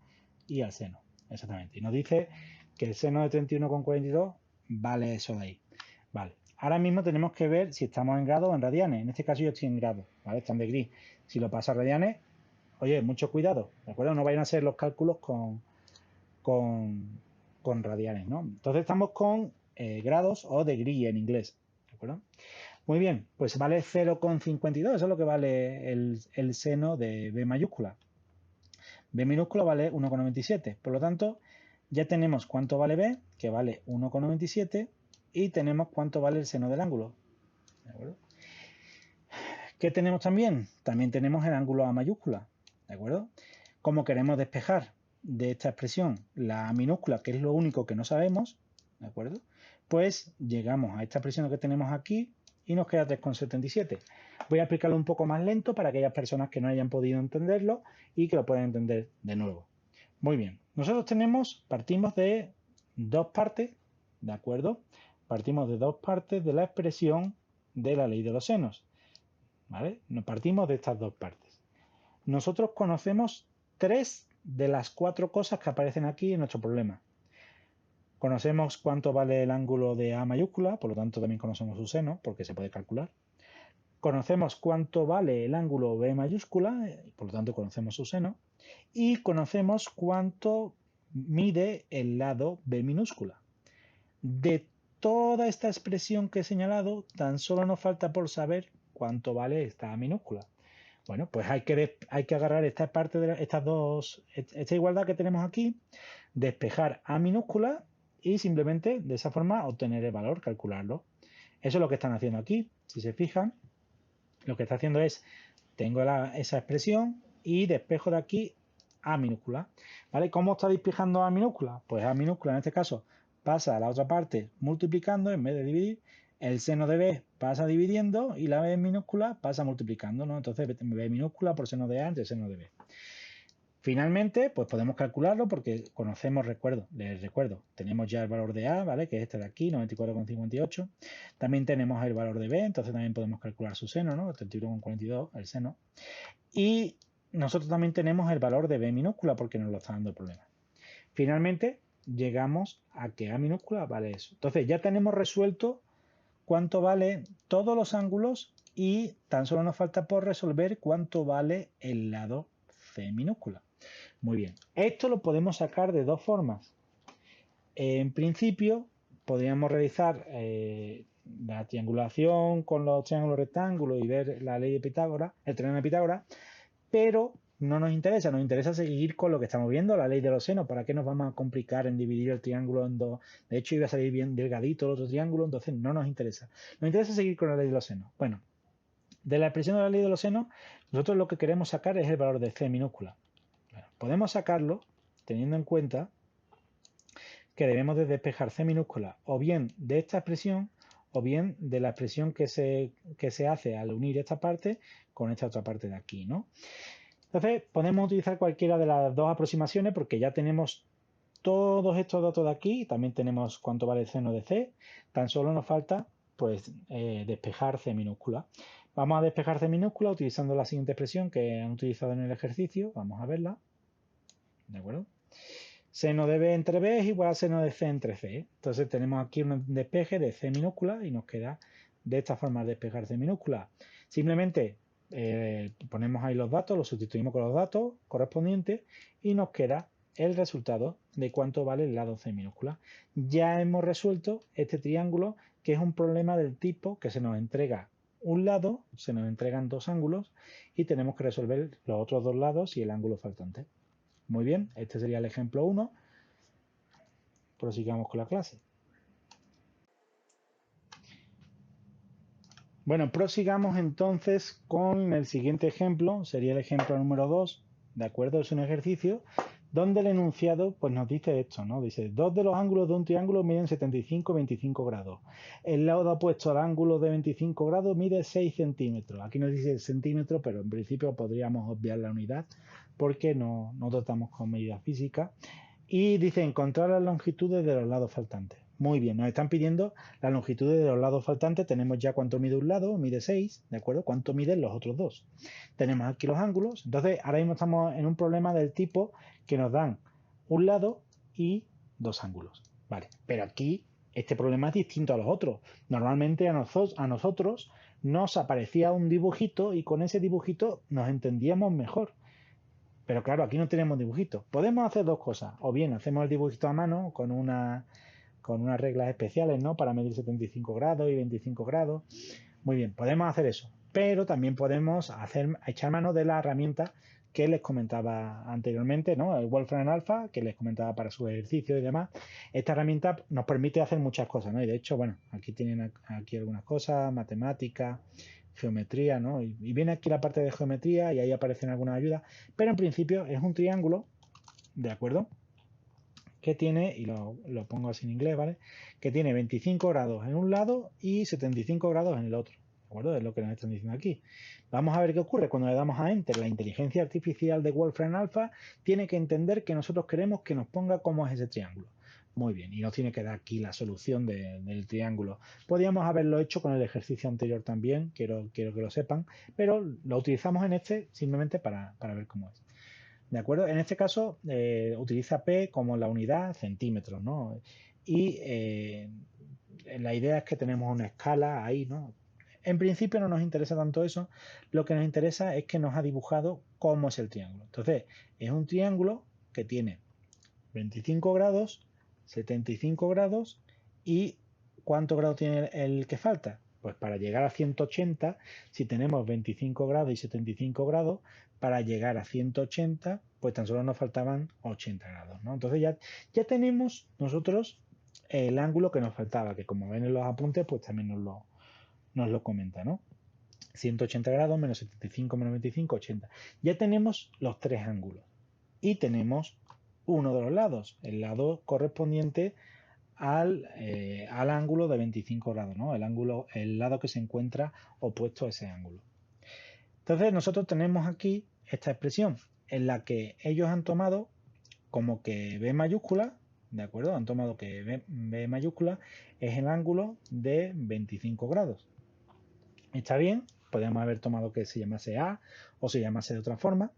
y al seno, exactamente. Y nos dice que el seno de 31,42 vale eso de ahí. Vale. Ahora mismo tenemos que ver si estamos en grados o en radianes. En este caso yo estoy en grados, ¿vale? Están de gris. Si lo paso a radianes, oye, mucho cuidado, ¿de acuerdo? No vayan a ser los cálculos con, con radianes, ¿no? Entonces estamos con grados o degree en inglés, ¿de acuerdo? Muy bien, pues vale 0,52, eso es lo que vale el seno de B mayúscula. B minúscula vale 1,97, por lo tanto, ya tenemos cuánto vale B, que vale 1,97, y tenemos cuánto vale el seno del ángulo. ¿De acuerdo? ¿Qué tenemos también? También tenemos el ángulo A mayúscula, ¿de acuerdo? Como queremos despejar de esta expresión la A minúscula, que es lo único que no sabemos, ¿de acuerdo? Pues llegamos a esta expresión que tenemos aquí y nos queda 3,77. Voy a explicarlo un poco más lento para aquellas personas que no hayan podido entenderlo y que lo puedan entender de nuevo. Muy bien, nosotros partimos de dos partes, ¿de acuerdo? Partimos de dos partes de la expresión de la ley de los senos, ¿vale? Nos partimos de estas dos partes. Nosotros conocemos 3 de las 4 cosas que aparecen aquí en nuestro problema. Conocemos cuánto vale el ángulo de A mayúscula, por lo tanto también conocemos su seno, porque se puede calcular. Conocemos cuánto vale el ángulo B mayúscula, por lo tanto conocemos su seno. Y conocemos cuánto mide el lado B minúscula. De toda esta expresión que he señalado, tan solo nos falta por saber cuánto vale esta A minúscula. Bueno, pues hay que agarrar esta parte de esta igualdad que tenemos aquí, despejar A minúscula y simplemente de esa forma obtener el valor, calcularlo. Eso es lo que están haciendo aquí. Si se fijan, lo que está haciendo es, tengo esa expresión y despejo de aquí A minúscula. ¿Vale? ¿Cómo está despejando A minúscula? Pues A minúscula en este caso pasa a la otra parte multiplicando en vez de dividir. El seno de B pasa dividiendo y la B minúscula pasa multiplicando, ¿no? Entonces B minúscula por seno de A entre seno de B. Finalmente, pues podemos calcularlo porque conocemos, les recuerdo, tenemos ya el valor de A, ¿vale? Que es este de aquí, 94,58. También tenemos el valor de B, entonces también podemos calcular su seno, ¿no? 31,42, el seno. Y nosotros también tenemos el valor de B minúscula porque nos lo está dando el problema. Finalmente, llegamos a que A minúscula vale eso. Entonces, ya tenemos resuelto cuánto vale todos los ángulos y tan solo nos falta por resolver cuánto vale el lado C minúscula. Muy bien, esto lo podemos sacar de dos formas. En principio, podríamos realizar la triangulación con los triángulos rectángulos y ver la ley de Pitágoras, el teorema de Pitágoras, pero no nos interesa seguir con lo que estamos viendo, la ley de los senos. ¿Para qué nos vamos a complicar en dividir el triángulo en dos? De hecho, iba a salir bien delgadito el otro triángulo, entonces no nos interesa. Nos interesa seguir con la ley de los senos. Bueno, de la expresión de la ley de los senos, nosotros lo que queremos sacar es el valor de C minúscula. Bueno, podemos sacarlo teniendo en cuenta que debemos de despejar C minúscula o bien de esta expresión o bien de la expresión que se hace al unir esta parte con esta otra parte de aquí, ¿no? Entonces podemos utilizar cualquiera de las dos aproximaciones porque ya tenemos todos estos datos de aquí, también tenemos cuánto vale el seno de C, tan solo nos falta pues despejar C minúscula. Vamos a despejar C minúscula utilizando la siguiente expresión que han utilizado en el ejercicio, vamos a verla, ¿de acuerdo? Seno de B entre B es igual a seno de C entre C. Entonces tenemos aquí un despeje de C minúscula y nos queda de esta forma despejar C minúscula. Simplemente ponemos ahí los datos, los sustituimos con los datos correspondientes y nos queda el resultado de cuánto vale el lado C minúscula. Ya hemos resuelto este triángulo, que es un problema del tipo que se nos entrega un lado, se nos entregan dos ángulos y tenemos que resolver los otros dos lados y el ángulo faltante. Muy bien, este sería el ejemplo 1. Prosigamos con la clase. Bueno, prosigamos entonces con el siguiente ejemplo, sería el ejemplo número 2, ¿de acuerdo? Es un ejercicio donde el enunciado pues nos dice esto, ¿no? Dice, dos de los ángulos de un triángulo miden 75 y 25 grados. El lado opuesto al ángulo de 25 grados mide 6 centímetros. Aquí nos dice centímetros, pero en principio podríamos obviar la unidad porque no tratamos con medidas físicas. Y dice encontrar las longitudes de los lados faltantes. Muy bien, nos están pidiendo las longitudes de los lados faltantes. Tenemos ya cuánto mide un lado, mide 6, ¿de acuerdo? ¿Cuánto miden los otros dos? Tenemos aquí los ángulos. Entonces, ahora mismo estamos en un problema del tipo que nos dan un lado y dos ángulos. Vale, pero aquí este problema es distinto a los otros. Normalmente a nosotros nos aparecía un dibujito y con ese dibujito nos entendíamos mejor. Pero claro, aquí no tenemos dibujito. Podemos hacer dos cosas. O bien hacemos el dibujito a mano con unas reglas especiales, ¿no? Para medir 75 grados y 25 grados. Muy bien, podemos hacer eso. Pero también podemos echar mano de la herramienta que les comentaba anteriormente, ¿no? El Wolfram Alpha, que les comentaba para su ejercicio y demás. Esta herramienta nos permite hacer muchas cosas, ¿no? Y de hecho, bueno, aquí tienen aquí algunas cosas, matemáticas, geometría, ¿no? Y viene aquí la parte de geometría y ahí aparecen algunas ayudas, pero en principio es un triángulo, ¿de acuerdo? Que tiene, y lo pongo así en inglés, ¿vale? Que tiene 25 grados en un lado y 75 grados en el otro. ¿De acuerdo? Es lo que nos están diciendo aquí. Vamos a ver qué ocurre cuando le damos a Enter. La inteligencia artificial de Wolfram Alpha tiene que entender que nosotros queremos que nos ponga cómo es ese triángulo. Muy bien, y nos tiene que dar aquí la solución del triángulo. Podríamos haberlo hecho con el ejercicio anterior también, quiero que lo sepan, pero lo utilizamos en este simplemente para ver cómo es. ¿De acuerdo? En este caso utiliza P como la unidad centímetros, ¿no? Y la idea es que tenemos una escala ahí, ¿no? En principio no nos interesa tanto eso, lo que nos interesa es que nos ha dibujado cómo es el triángulo. Entonces, es un triángulo que tiene 25 grados, 75 grados y ¿cuánto grado tiene el que falta? Pues para llegar a 180, si tenemos 25 grados y 75 grados, para llegar a 180, pues tan solo nos faltaban 80 grados, ¿no? Entonces ya tenemos nosotros el ángulo que nos faltaba, que como ven en los apuntes, pues también nos lo comenta, ¿no? 180 grados menos 75 menos 25, 80. Ya tenemos los tres ángulos y tenemos uno de los lados, el lado correspondiente al ángulo de 25 grados, ¿no? El lado que se encuentra opuesto a ese ángulo. Entonces nosotros tenemos aquí esta expresión en la que ellos han tomado como que B mayúscula, ¿de acuerdo? Han tomado que B mayúscula es el ángulo de 25 grados. Está bien, podríamos haber tomado que se llamase A o se llamase de otra forma,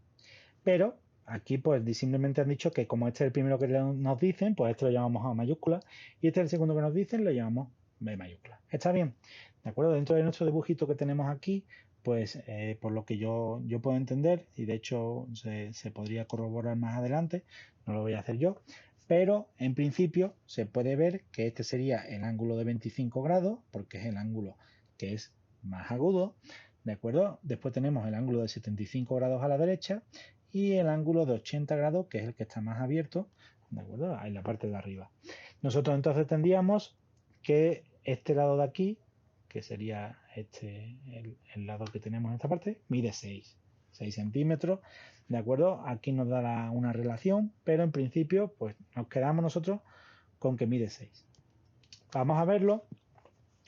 pero aquí pues simplemente han dicho que como este es el primero que nos dicen, pues este lo llamamos A mayúscula y este es el segundo que nos dicen, lo llamamos B mayúscula. Está bien, ¿de acuerdo? Dentro de nuestro dibujito que tenemos aquí, pues por lo que yo puedo entender, y de hecho se podría corroborar más adelante, no lo voy a hacer yo, pero en principio se puede ver que este sería el ángulo de 25 grados, porque es el ángulo que es más agudo, ¿de acuerdo? Después tenemos el ángulo de 75 grados a la derecha y el ángulo de 80 grados, que es el que está más abierto, ¿de acuerdo? Ahí en la parte de arriba. Nosotros entonces tendríamos que este lado de aquí, que sería el lado que tenemos en esta parte, mide 6 centímetros, ¿de acuerdo? Aquí nos da una relación, pero en principio pues nos quedamos nosotros con que mide 6. Vamos a verlo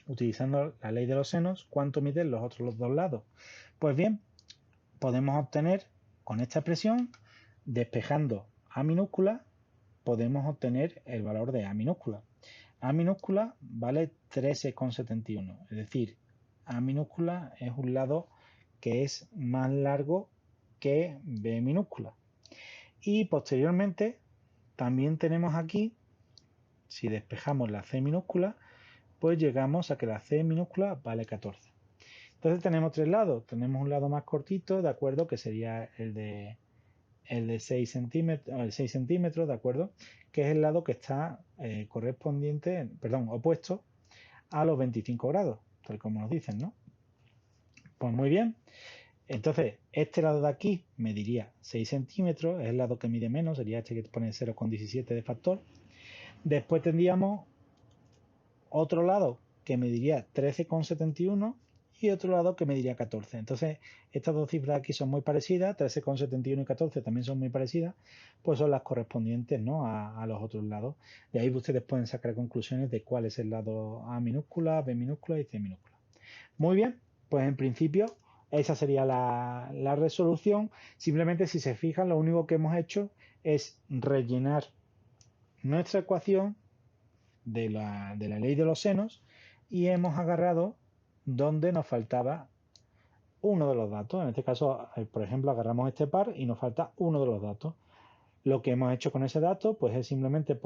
utilizando la ley de los senos, cuánto miden los dos lados. Pues bien, podemos obtener con esta expresión, despejando A minúscula, podemos obtener el valor de A minúscula. A minúscula vale 13,71, es decir, A minúscula es un lado que es más largo que B minúscula. Y posteriormente también tenemos aquí, si despejamos la C minúscula, pues llegamos a que la C minúscula vale 14. Entonces tenemos tres lados. Tenemos un lado más cortito, ¿de acuerdo? Que sería el de 6 centímetros, el 6 centímetros, ¿de acuerdo? Que es el lado que está opuesto a los 25 grados, tal como nos dicen, ¿no? Pues muy bien. Entonces, este lado de aquí mediría 6 centímetros, es el lado que mide menos, sería este que pone 0,17 de factor. Después tendríamos otro lado que mediría 13,71 y otro lado que mediría 14. Entonces, estas dos cifras aquí son muy parecidas, 13,71 y 14 también son muy parecidas, pues son las correspondientes, ¿no? a los otros lados. De ahí ustedes pueden sacar conclusiones de cuál es el lado A minúscula, B minúscula y C minúscula. Muy bien, pues en principio esa sería la resolución. Simplemente si se fijan, lo único que hemos hecho es rellenar nuestra ecuación de la ley de los senos y hemos agarrado donde nos faltaba uno de los datos. En este caso, por ejemplo, agarramos este par y nos falta uno de los datos. Lo que hemos hecho con ese dato pues es simplemente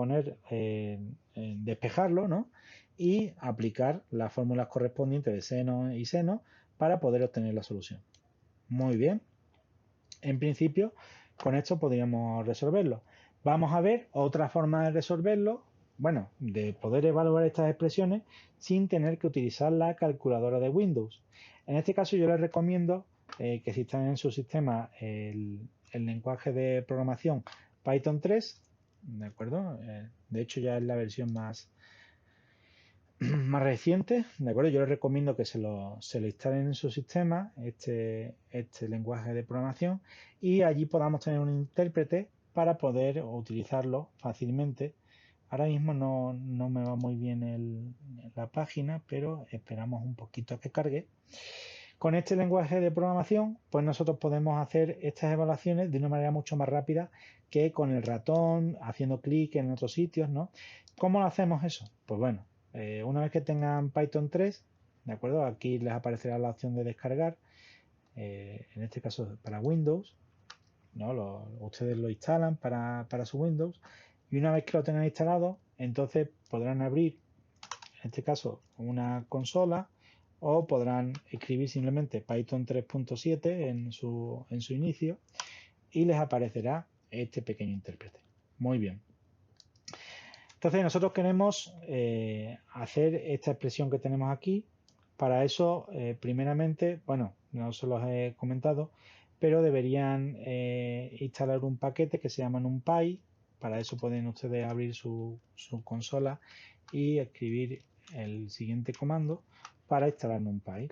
despejarlo, ¿no? Y aplicar las fórmulas correspondientes de seno y seno para poder obtener la solución. Muy bien. En principio con esto podríamos resolverlo. Vamos a ver otra forma de resolverlo, bueno, de poder evaluar estas expresiones sin tener que utilizar la calculadora de Windows. En este caso yo les recomiendo que si están en su sistema el lenguaje de programación Python 3, ¿de acuerdo? De hecho ya es la versión más reciente, ¿de acuerdo? Yo les recomiendo que se lo instalen en su sistema, este lenguaje de programación, y allí podamos tener un intérprete para poder utilizarlo fácilmente. Ahora mismo no me va muy bien la página, pero esperamos un poquito a que cargue. Con este lenguaje de programación, pues nosotros podemos hacer estas evaluaciones de una manera mucho más rápida que con el ratón, haciendo clic en otros sitios, ¿no? ¿Cómo lo hacemos eso? Pues bueno, una vez que tengan Python 3, ¿de acuerdo? Aquí les aparecerá la opción de descargar, en este caso para Windows, ¿no? Ustedes lo instalan para su Windows y una vez que lo tengan instalado, entonces podrán abrir, en este caso, una consola o podrán escribir simplemente Python 3.7 en su inicio y les aparecerá este pequeño intérprete. Muy bien. Entonces nosotros queremos hacer esta expresión que tenemos aquí. Para eso, primeramente, bueno, no se los he comentado, pero deberían instalar un paquete que se llama NumPy. Para eso pueden ustedes abrir su consola y escribir el siguiente comando para instalar NumPy.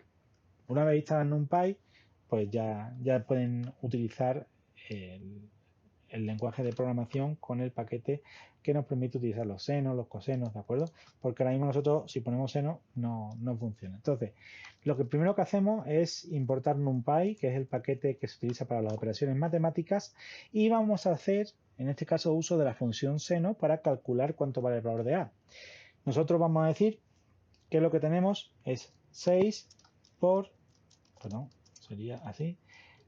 Una vez instalan NumPy, pues ya pueden utilizar el lenguaje de programación con el paquete que nos permite utilizar los senos, los cosenos, ¿de acuerdo? Porque ahora mismo nosotros, si ponemos seno, no funciona. Entonces, lo que primero que hacemos es importar NumPy, que es el paquete que se utiliza para las operaciones matemáticas, y vamos a hacer, en este caso, uso de la función seno para calcular cuánto vale el valor de A. Nosotros vamos a decir que lo que tenemos es 6 por, perdón, sería así,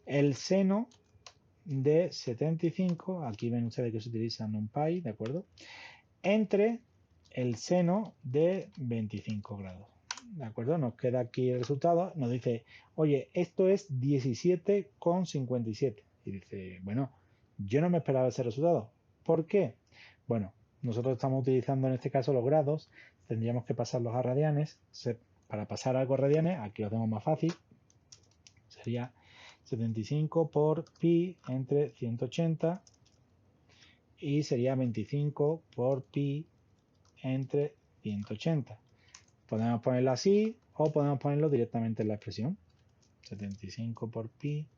el seno de 75, aquí ven ustedes que se utiliza NumPy, ¿de acuerdo? Entre el seno de 25 grados, ¿de acuerdo? Nos queda aquí el resultado, nos dice, oye, esto es 17,57. Y dice, bueno, yo no me esperaba ese resultado. ¿Por qué? Bueno, nosotros estamos utilizando en este caso los grados, tendríamos que pasarlos a radianes. Para pasar algo a radianes, aquí lo tengo más fácil, sería 75 por pi entre 180 y sería 25 por pi entre 180. Podemos ponerlo así o podemos ponerlo directamente en la expresión. 75 por pi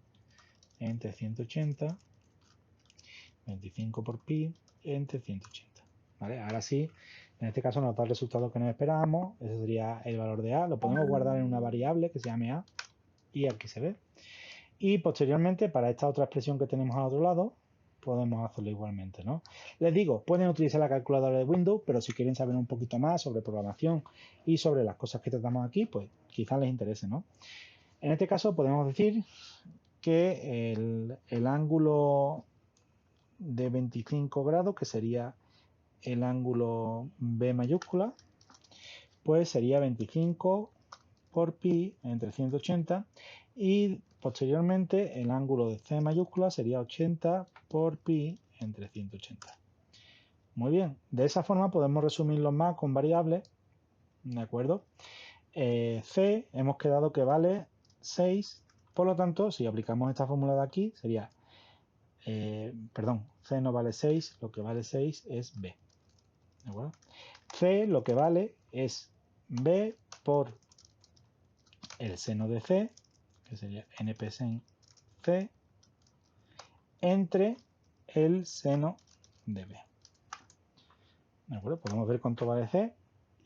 entre 180, 25 por pi entre 180. ¿Vale? Ahora sí, en este caso nos da el resultado que nos esperábamos. Ese sería el valor de A. Lo podemos guardar en una variable que se llame A y aquí se ve. Y posteriormente, para esta otra expresión que tenemos al otro lado, podemos hacerlo igualmente, ¿no? Les digo, pueden utilizar la calculadora de Windows, pero si quieren saber un poquito más sobre programación y sobre las cosas que tratamos aquí, pues quizás les interese, ¿no? En este caso podemos decir que el ángulo de 25 grados, que sería el ángulo B mayúscula, pues sería 25 por pi entre 180 y posteriormente el ángulo de C mayúscula sería 80 por pi entre 180. Muy bien, de esa forma podemos resumirlo más con variables, ¿de acuerdo? C hemos quedado que vale 6, por lo tanto, si aplicamos esta fórmula de aquí, sería, perdón, C no vale 6, lo que vale 6 es B, ¿de acuerdo? C lo que vale es B por el seno de C, que sería NP sen C, entre el seno de B. ¿De acuerdo? Podemos ver cuánto vale C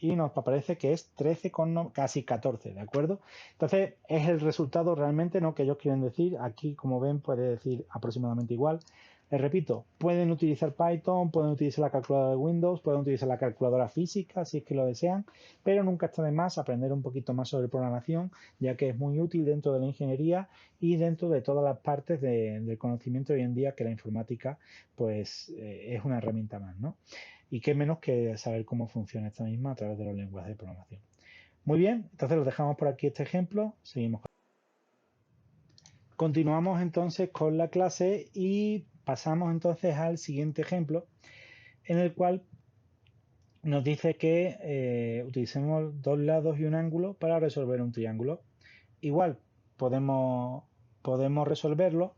y nos aparece que es 13, casi 14, ¿de acuerdo? Entonces es el resultado realmente, ¿no?, que ellos quieren decir. Aquí, como ven, puede decir aproximadamente igual. Les repito, pueden utilizar Python, pueden utilizar la calculadora de Windows, pueden utilizar la calculadora física si es que lo desean, pero nunca está de más aprender un poquito más sobre programación, ya que es muy útil dentro de la ingeniería y dentro de todas las partes del conocimiento hoy en día, que la informática pues es una herramienta más, ¿no? Y qué menos que saber cómo funciona esta misma a través de los lenguajes de programación. Muy bien, entonces los dejamos por aquí este ejemplo, seguimos. Continuamos entonces con la clase y pasamos entonces al siguiente ejemplo, en el cual nos dice que utilicemos dos lados y un ángulo para resolver un triángulo. Igual podemos resolverlo,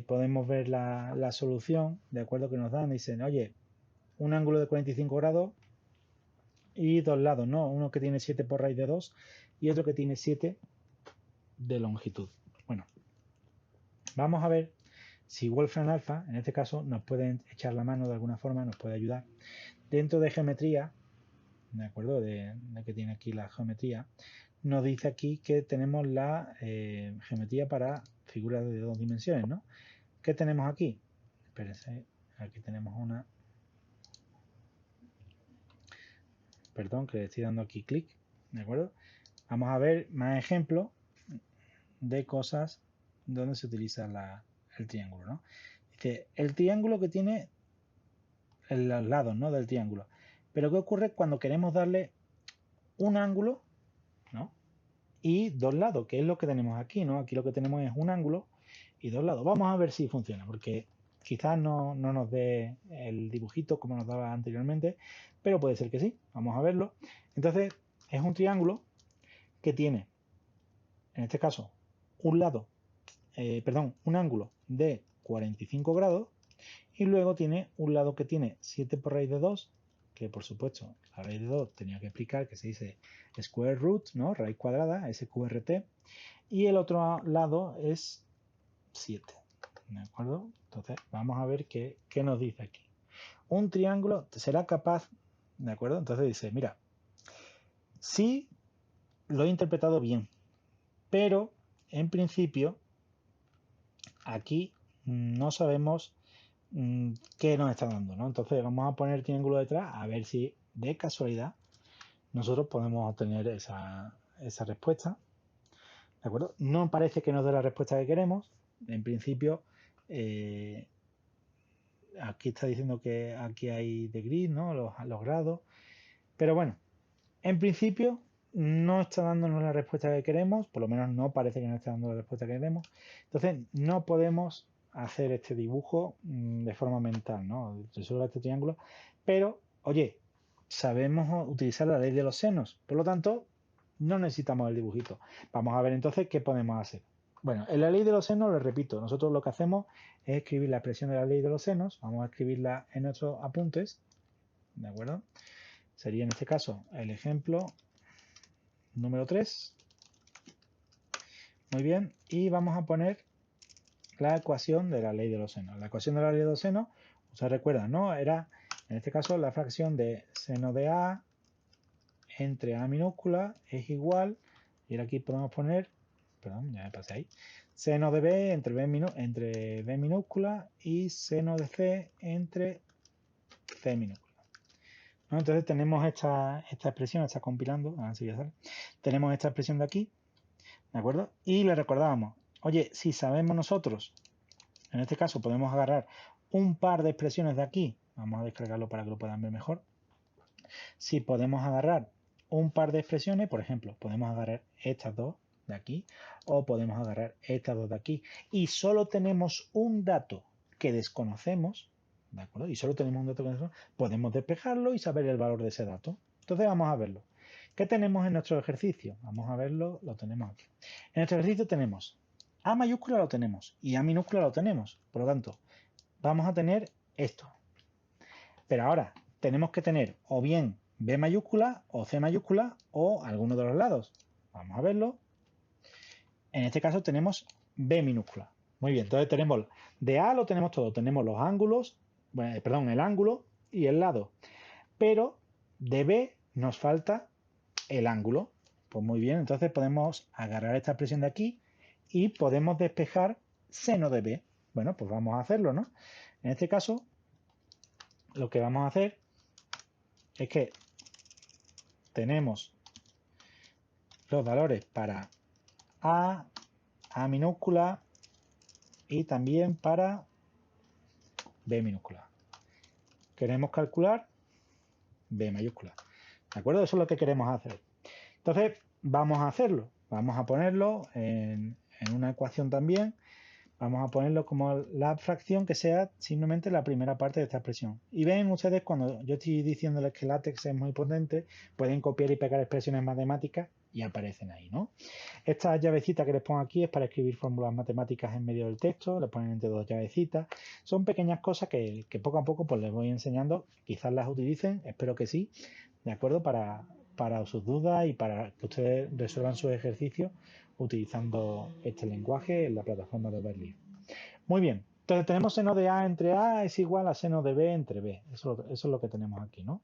podemos ver la solución, de acuerdo, que nos dan. Dicen, oye, un ángulo de 45 grados y dos lados, ¿no? Uno que tiene 7 por raíz de 2 y otro que tiene 7 de longitud. Bueno, vamos a ver si Wolfram Alpha, en este caso, nos puede echar la mano de alguna forma, nos puede ayudar. Dentro de geometría, ¿de acuerdo? De que tiene aquí la geometría, nos dice aquí que tenemos la geometría para figuras de dos dimensiones, ¿no? ¿Qué tenemos aquí? Espérense, aquí tenemos una... Perdón, que le estoy dando aquí clic, ¿de acuerdo? Vamos a ver más ejemplos de cosas donde se utiliza el triángulo, ¿no? Dice, el triángulo que tiene los lados, ¿no? Del triángulo. Pero ¿qué ocurre cuando queremos darle un ángulo, ¿no? Y dos lados, que es lo que tenemos aquí, ¿no? Aquí lo que tenemos es un ángulo y dos lados. Vamos a ver si funciona, porque quizás no nos dé el dibujito como nos daba anteriormente, pero puede ser que sí. Vamos a verlo. Entonces, es un triángulo que tiene, en este caso, un lado, un ángulo de 45 grados y luego tiene un lado que tiene 7 por raíz de 2, que por supuesto la raíz de 2 tenía que explicar que se dice square root, ¿no? Raíz cuadrada, SQRT, y el otro lado es 7, ¿de acuerdo? Entonces vamos a ver qué nos dice aquí. Un triángulo será capaz, ¿de acuerdo? Entonces dice, mira, sí lo he interpretado bien, pero en principio aquí no sabemos qué nos está dando, ¿no? Entonces vamos a poner el triángulo detrás a ver si de casualidad nosotros podemos obtener esa respuesta, ¿de acuerdo? No parece que nos dé la respuesta que queremos. En principio, aquí está diciendo que aquí hay degrees, ¿no? Los grados. Pero bueno, en principio no está dándonos la respuesta que queremos, por lo menos no parece que nos está dando la respuesta que queremos. Entonces no podemos hacer este dibujo de forma mental, ¿no? Resuelve este triángulo, pero oye, sabemos utilizar la ley de los senos, por lo tanto no necesitamos el dibujito. Vamos a ver entonces qué podemos hacer. Bueno, en la ley de los senos, lo repito, nosotros lo que hacemos es escribir la expresión de la ley de los senos, vamos a escribirla en nuestros apuntes, ¿de acuerdo? Sería en este caso el ejemplo número 3. Muy bien, y vamos a poner la ecuación de la ley de los senos. La ecuación de la ley de los senos, ustedes recuerdan, ¿no? Era, en este caso, la fracción de seno de A entre A minúscula es igual, y aquí podemos poner, perdón, ya me pasé ahí, seno de B entre B minúscula y seno de C entre C minúscula. ¿No? Entonces tenemos esta expresión, está compilando, a ver si ya sale. Tenemos esta expresión de aquí, ¿de acuerdo? Y le recordábamos, oye, si sabemos nosotros, en este caso podemos agarrar un par de expresiones de aquí, vamos a descargarlo para que lo puedan ver mejor. Si podemos agarrar un par de expresiones, por ejemplo, podemos agarrar estas dos de aquí o podemos agarrar estas dos de aquí y solo tenemos un dato que desconocemos, ¿de acuerdo? Y solo tenemos un dato que desconocemos, podemos despejarlo y saber el valor de ese dato. Entonces vamos a verlo. ¿Qué tenemos en nuestro ejercicio? Vamos a verlo, lo tenemos aquí. En nuestro ejercicio tenemos A mayúscula lo tenemos y A minúscula lo tenemos. Por lo tanto, vamos a tener esto. Pero ahora tenemos que tener o bien B mayúscula o C mayúscula o alguno de los lados. Vamos a verlo. En este caso tenemos B minúscula. Muy bien, entonces tenemos de A lo tenemos todo. Tenemos los ángulos, bueno, el ángulo y el lado. Pero de B nos falta el ángulo. Pues muy bien, entonces podemos agarrar esta expresión de aquí y podemos despejar seno de B. Bueno, pues vamos a hacerlo, ¿no? En este caso, lo que vamos a hacer es que tenemos los valores para A minúscula y también para B minúscula. Queremos calcular B mayúscula. ¿De acuerdo? Eso es lo que queremos hacer. Entonces, vamos a hacerlo. Vamos a ponerlo en una ecuación también. vamos a ponerlo como la fracción que sea simplemente la primera parte de esta expresión. Y ven ustedes, cuando yo estoy diciéndoles que LaTeX es muy potente, pueden copiar y pegar expresiones matemáticas y aparecen ahí, ¿no? Esta llavecita que les pongo aquí es para escribir fórmulas matemáticas en medio del texto, le ponen entre dos llavecitas. Son pequeñas cosas que poco a poco pues les voy enseñando, quizás las utilicen, espero que sí, ¿de acuerdo? Para sus dudas y para que ustedes resuelvan sus ejercicios utilizando este lenguaje en la plataforma de Berlín. Muy bien, entonces tenemos seno de A entre A es igual a seno de B entre B. Eso es lo que tenemos aquí, ¿no?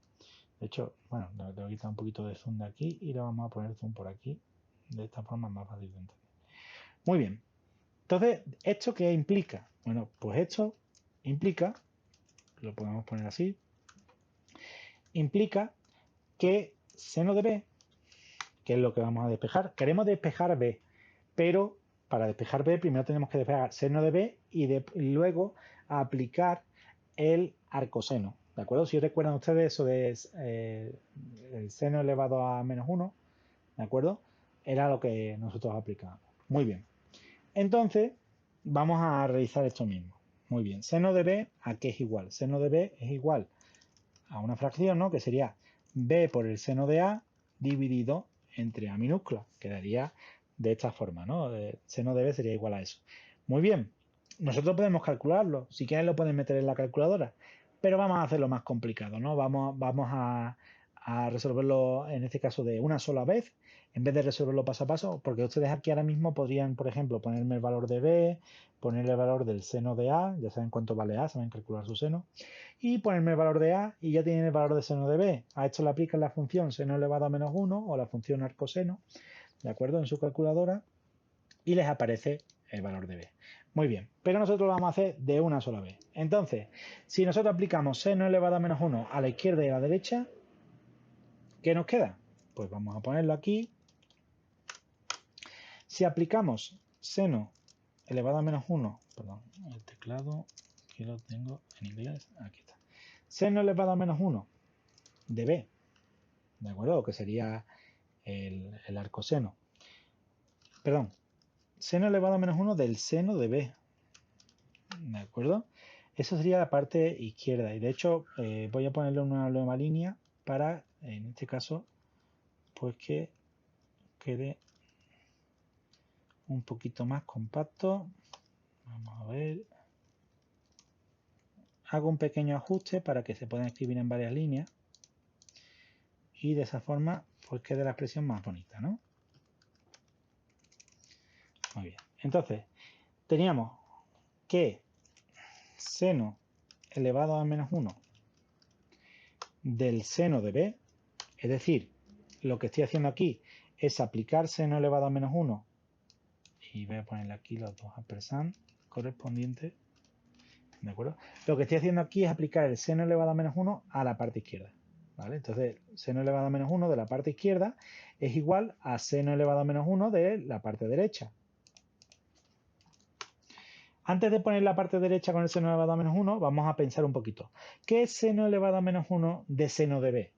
De hecho, bueno, le voy a quitar un poquito de zoom de aquí y le vamos a poner zoom por aquí. De esta forma es más fácil de entender. Muy bien. Entonces, ¿esto qué implica? Bueno, pues esto implica, lo podemos poner así, implica que seno de B, que es lo que vamos a despejar, queremos despejar B, pero para despejar B primero tenemos que despejar seno de B y luego aplicar el arcoseno, ¿de acuerdo? Si recuerdan ustedes eso de el seno elevado a menos 1, ¿de acuerdo? Era lo que nosotros aplicábamos. Muy bien. Entonces, vamos a realizar esto mismo. Muy bien. Seno de B, ¿a qué es igual? Seno de B es igual a una fracción, ¿no? Que sería B por el seno de A dividido entre A minúscula. Quedaría de esta forma, ¿no? El seno de B sería igual a eso. Muy bien. Nosotros podemos calcularlo. Si quieren lo pueden meter en la calculadora. Pero vamos a hacerlo más complicado, ¿no? Vamos a resolverlo en este caso de una sola vez, en vez de resolverlo paso a paso, porque ustedes aquí ahora mismo podrían, por ejemplo, ponerme el valor de B, ponerle el valor del seno de A, ya saben cuánto vale A, saben calcular su seno, y ponerme el valor de A y ya tienen el valor de seno de B. A esto le aplican la función seno elevado a menos 1 o la función arcoseno, ¿de acuerdo? En su calculadora y les aparece el valor de B. Muy bien, pero nosotros lo vamos a hacer de una sola vez. Entonces, si nosotros aplicamos seno elevado a menos 1 a la izquierda y a la derecha, ¿qué nos queda? Pues vamos a ponerlo aquí. Si aplicamos seno elevado a menos 1, perdón, el teclado aquí lo tengo en inglés, aquí está. Seno elevado a menos 1 de B, ¿de acuerdo? Que sería el arcoseno. Perdón, seno elevado a menos 1 del seno de B, ¿de acuerdo? Eso sería la parte izquierda y de hecho voy a ponerle una nueva línea para, en este caso, pues que quede un poquito más compacto. Vamos a ver. Hago un pequeño ajuste para que se puedan escribir en varias líneas y de esa forma pues quede la expresión más bonita, ¿no? Muy bien. Entonces, teníamos que seno elevado a menos 1 del seno de B, es decir, lo que estoy haciendo aquí es aplicar seno elevado a menos 1 y voy a ponerle aquí los dos ampersand correspondientes, ¿de acuerdo? Lo que estoy haciendo aquí es aplicar el seno elevado a menos 1 a la parte izquierda, ¿vale? Entonces, seno elevado a menos 1 de la parte izquierda es igual a seno elevado a menos 1 de la parte derecha. Antes de poner la parte derecha con el seno elevado a menos 1, vamos a pensar un poquito. ¿Qué es seno elevado a menos 1 de seno de B?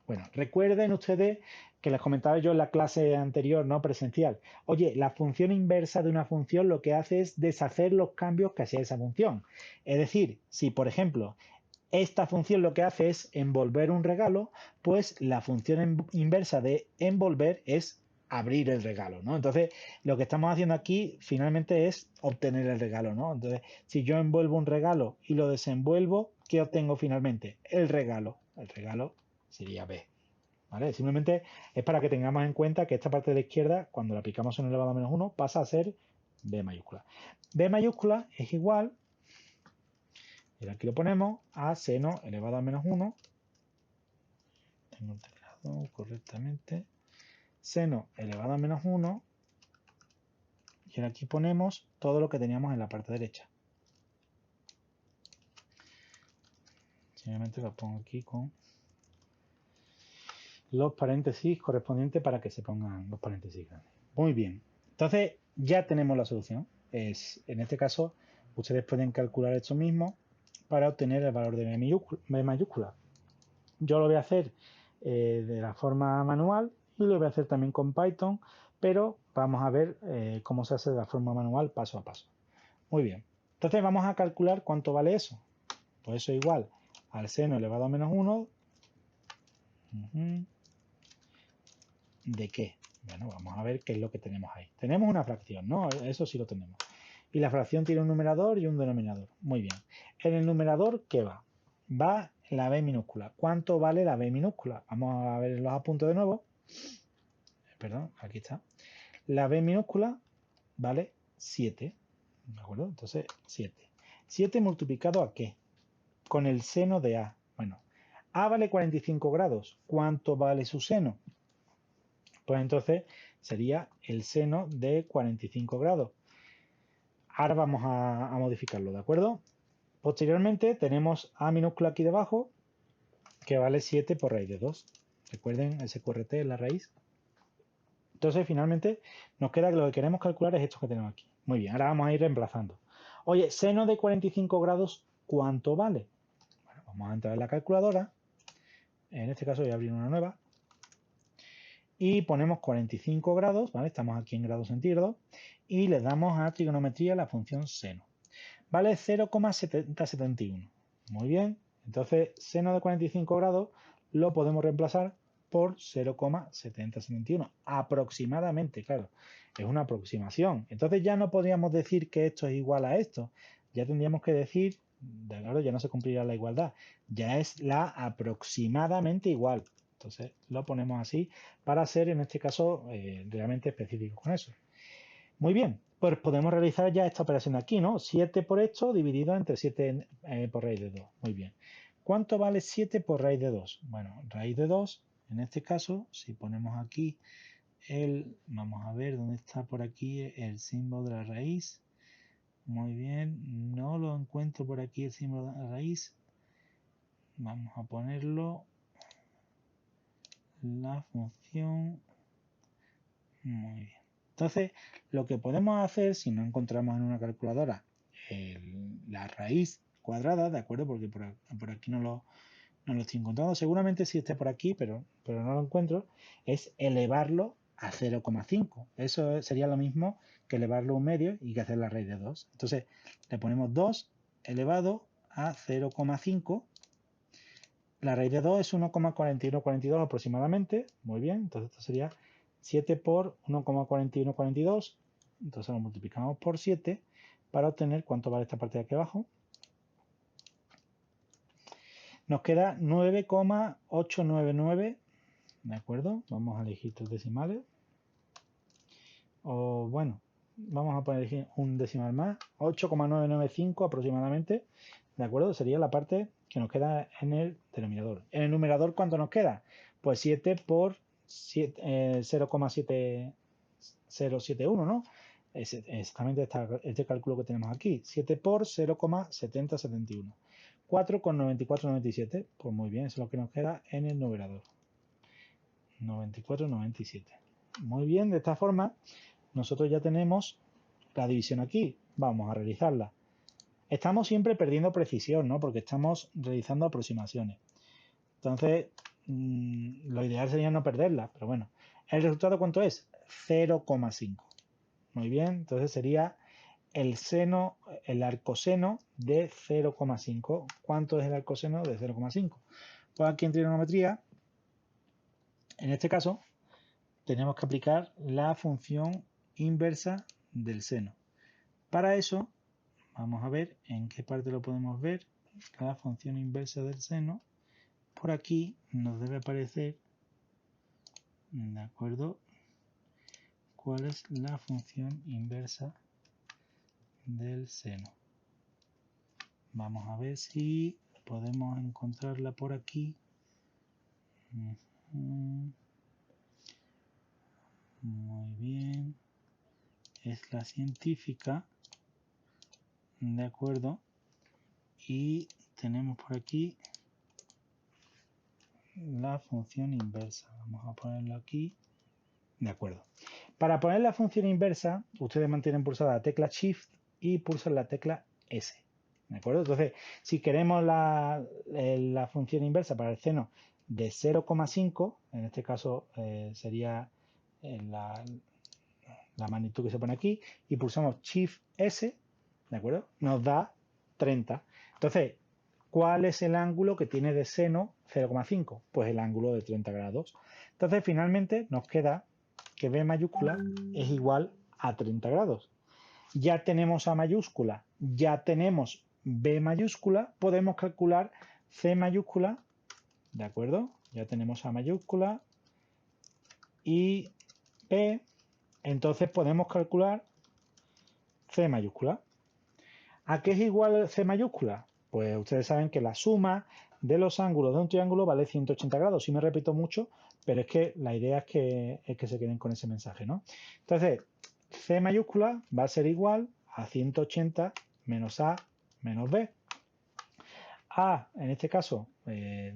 Bueno, recuerden ustedes que les comentaba yo en la clase anterior, no presencial. Oye, la función inversa de una función lo que hace es deshacer los cambios que hacía esa función. Es decir, si por ejemplo esta función lo que hace es envolver un regalo, pues la función inversa de envolver es abrir el regalo, ¿no? Entonces, lo que estamos haciendo aquí finalmente es obtener el regalo, ¿no? Entonces, si yo envuelvo un regalo y lo desenvuelvo, ¿qué obtengo finalmente? El regalo. El regalo sería B, ¿vale? Simplemente es para que tengamos en cuenta que esta parte de la izquierda, cuando la aplicamos en elevado a menos 1, pasa a ser B mayúscula. B mayúscula es igual, y aquí lo ponemos, a seno elevado a menos 1, tengo el teclado correctamente, seno elevado a menos 1, y ahora aquí ponemos todo lo que teníamos en la parte derecha. Simplemente lo pongo aquí con los paréntesis correspondientes para que se pongan los paréntesis grandes. Muy bien. Entonces ya tenemos la solución. En este caso, ustedes pueden calcular esto mismo para obtener el valor de B mayúscula. Yo lo voy a hacer de la forma manual y lo voy a hacer también con Python, pero vamos a ver cómo se hace de la forma manual paso a paso. Muy bien. Entonces vamos a calcular cuánto vale eso. Pues eso es igual al seno elevado a menos 1. ¿De qué? Bueno, vamos a ver qué es lo que tenemos ahí. Tenemos una fracción, ¿no? Eso sí lo tenemos. Y la fracción tiene un numerador y un denominador. Muy bien. En el numerador, ¿qué va? Va la b minúscula. ¿Cuánto vale la b minúscula? Vamos a ver los apuntes de nuevo. Perdón, aquí está. La b minúscula vale 7. ¿De acuerdo? Entonces, 7. 7 multiplicado ¿a qué? Con el seno de A. Bueno, A vale 45 grados. ¿Cuánto vale su seno? Pues entonces sería el seno de 45 grados. Ahora vamos a modificarlo, ¿de acuerdo? Posteriormente tenemos A minúscula aquí debajo, que vale 7 por raíz de 2. Recuerden, SQRT es la raíz. Entonces, finalmente, nos queda que lo que queremos calcular es esto que tenemos aquí. Muy bien, ahora vamos a ir reemplazando. Oye, seno de 45 grados, ¿cuánto vale? Bueno, vamos a entrar en la calculadora. En este caso voy a abrir una nueva. Y ponemos 45 grados, ¿vale? Estamos aquí en grados centígrados. Y le damos a trigonometría la función seno. Vale 0,7071. Muy bien. Entonces, seno de 45 grados lo podemos reemplazar por 0,7071. Aproximadamente, claro. Es una aproximación. Entonces ya no podríamos decir que esto es igual a esto. Ya tendríamos que decir, claro, ya no se cumplirá la igualdad. Ya es la aproximadamente igual. Entonces lo ponemos así para ser, en este caso, realmente específicos con eso. Muy bien, pues podemos realizar ya esta operación aquí, ¿no? 7 por esto dividido entre 7 por raíz de 2. Muy bien. ¿Cuánto vale 7 por raíz de 2? Bueno, raíz de 2, en este caso, si ponemos aquí vamos a ver dónde está por aquí el símbolo de la raíz. Muy bien, no lo encuentro por aquí el símbolo de la raíz. Vamos a ponerlo. La función. Muy bien. Entonces, lo que podemos hacer, si no encontramos en una calculadora la raíz cuadrada, ¿de acuerdo? Porque por aquí no lo estoy encontrando. Seguramente sí esté por aquí, pero no lo encuentro. Es elevarlo a 0,5. Eso sería lo mismo que elevarlo a un medio y que hacer la raíz de 2. Entonces, le ponemos 2 elevado a 0,5. La raíz de 2 es 1,4142 aproximadamente. Muy bien, entonces esto sería 7 por 1,4142. Entonces lo multiplicamos por 7 para obtener cuánto vale esta parte de aquí abajo. Nos queda 9,899. ¿De acuerdo? Vamos a elegir tres decimales. O bueno, vamos a poner un decimal más. 8,995 aproximadamente. ¿De acuerdo? Sería la parte que nos queda en el denominador. En el numerador, ¿cuánto nos queda? Pues 7 por 0,7071, ¿no? Es exactamente este cálculo que tenemos aquí. 7 por 0,7071. 4,9497. Pues muy bien, eso es lo que nos queda en el numerador. 94,97. Muy bien, de esta forma nosotros ya tenemos la división aquí. Vamos a realizarla. Estamos siempre perdiendo precisión, ¿no? Porque estamos realizando aproximaciones. Entonces, lo ideal sería no perderla, pero bueno. ¿El resultado cuánto es? 0,5. Muy bien, entonces sería el arcoseno de 0,5. ¿Cuánto es el arcoseno de 0,5? Pues aquí en trigonometría, en este caso, tenemos que aplicar la función inversa del seno. Para eso, vamos a ver en qué parte lo podemos ver. La función inversa del seno. Por aquí nos debe aparecer, ¿de acuerdo? ¿Cuál es la función inversa del seno? Vamos a ver si podemos encontrarla por aquí. Muy bien. Es la científica. De acuerdo. Y tenemos por aquí la función inversa. Vamos a ponerlo aquí. De acuerdo. Para poner la función inversa, ustedes mantienen pulsada la tecla Shift y pulsan la tecla S. ¿De acuerdo? Entonces, si queremos la función inversa para el seno de 0,5, en este caso sería la magnitud que se pone aquí, y pulsamos Shift S, ¿de acuerdo? Nos da 30. Entonces, ¿cuál es el ángulo que tiene de seno 0,5? Pues el ángulo de 30 grados. Entonces, finalmente nos queda que B mayúscula es igual a 30 grados. Ya tenemos A mayúscula, ya tenemos B mayúscula, podemos calcular C mayúscula, ¿de acuerdo? Ya tenemos A mayúscula y B, entonces podemos calcular C mayúscula. ¿A qué es igual C mayúscula? Pues ustedes saben que la suma de los ángulos de un triángulo vale 180 grados. Sí me repito mucho, pero es que la idea es que se queden con ese mensaje, ¿no? Entonces, C mayúscula va a ser igual a 180 menos A menos B. A, en este caso,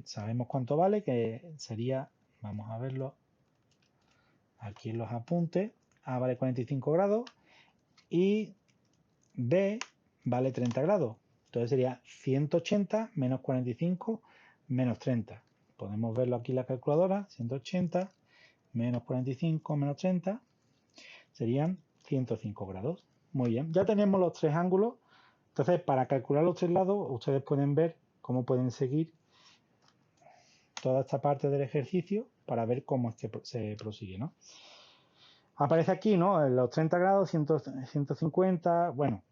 sabemos cuánto vale, que sería, vamos a verlo aquí en los apuntes, A vale 45 grados y B vale 30 grados. Entonces sería 180 menos 45 menos 30. Podemos verlo aquí en la calculadora. 180 menos 45 menos 30 serían 105 grados. Muy bien, ya tenemos los tres ángulos. Entonces, para calcular los tres lados, ustedes pueden ver cómo pueden seguir toda esta parte del ejercicio para ver cómo es que se prosigue, ¿no? Aparece aquí, ¿no? Los 30 grados, 150. Bueno,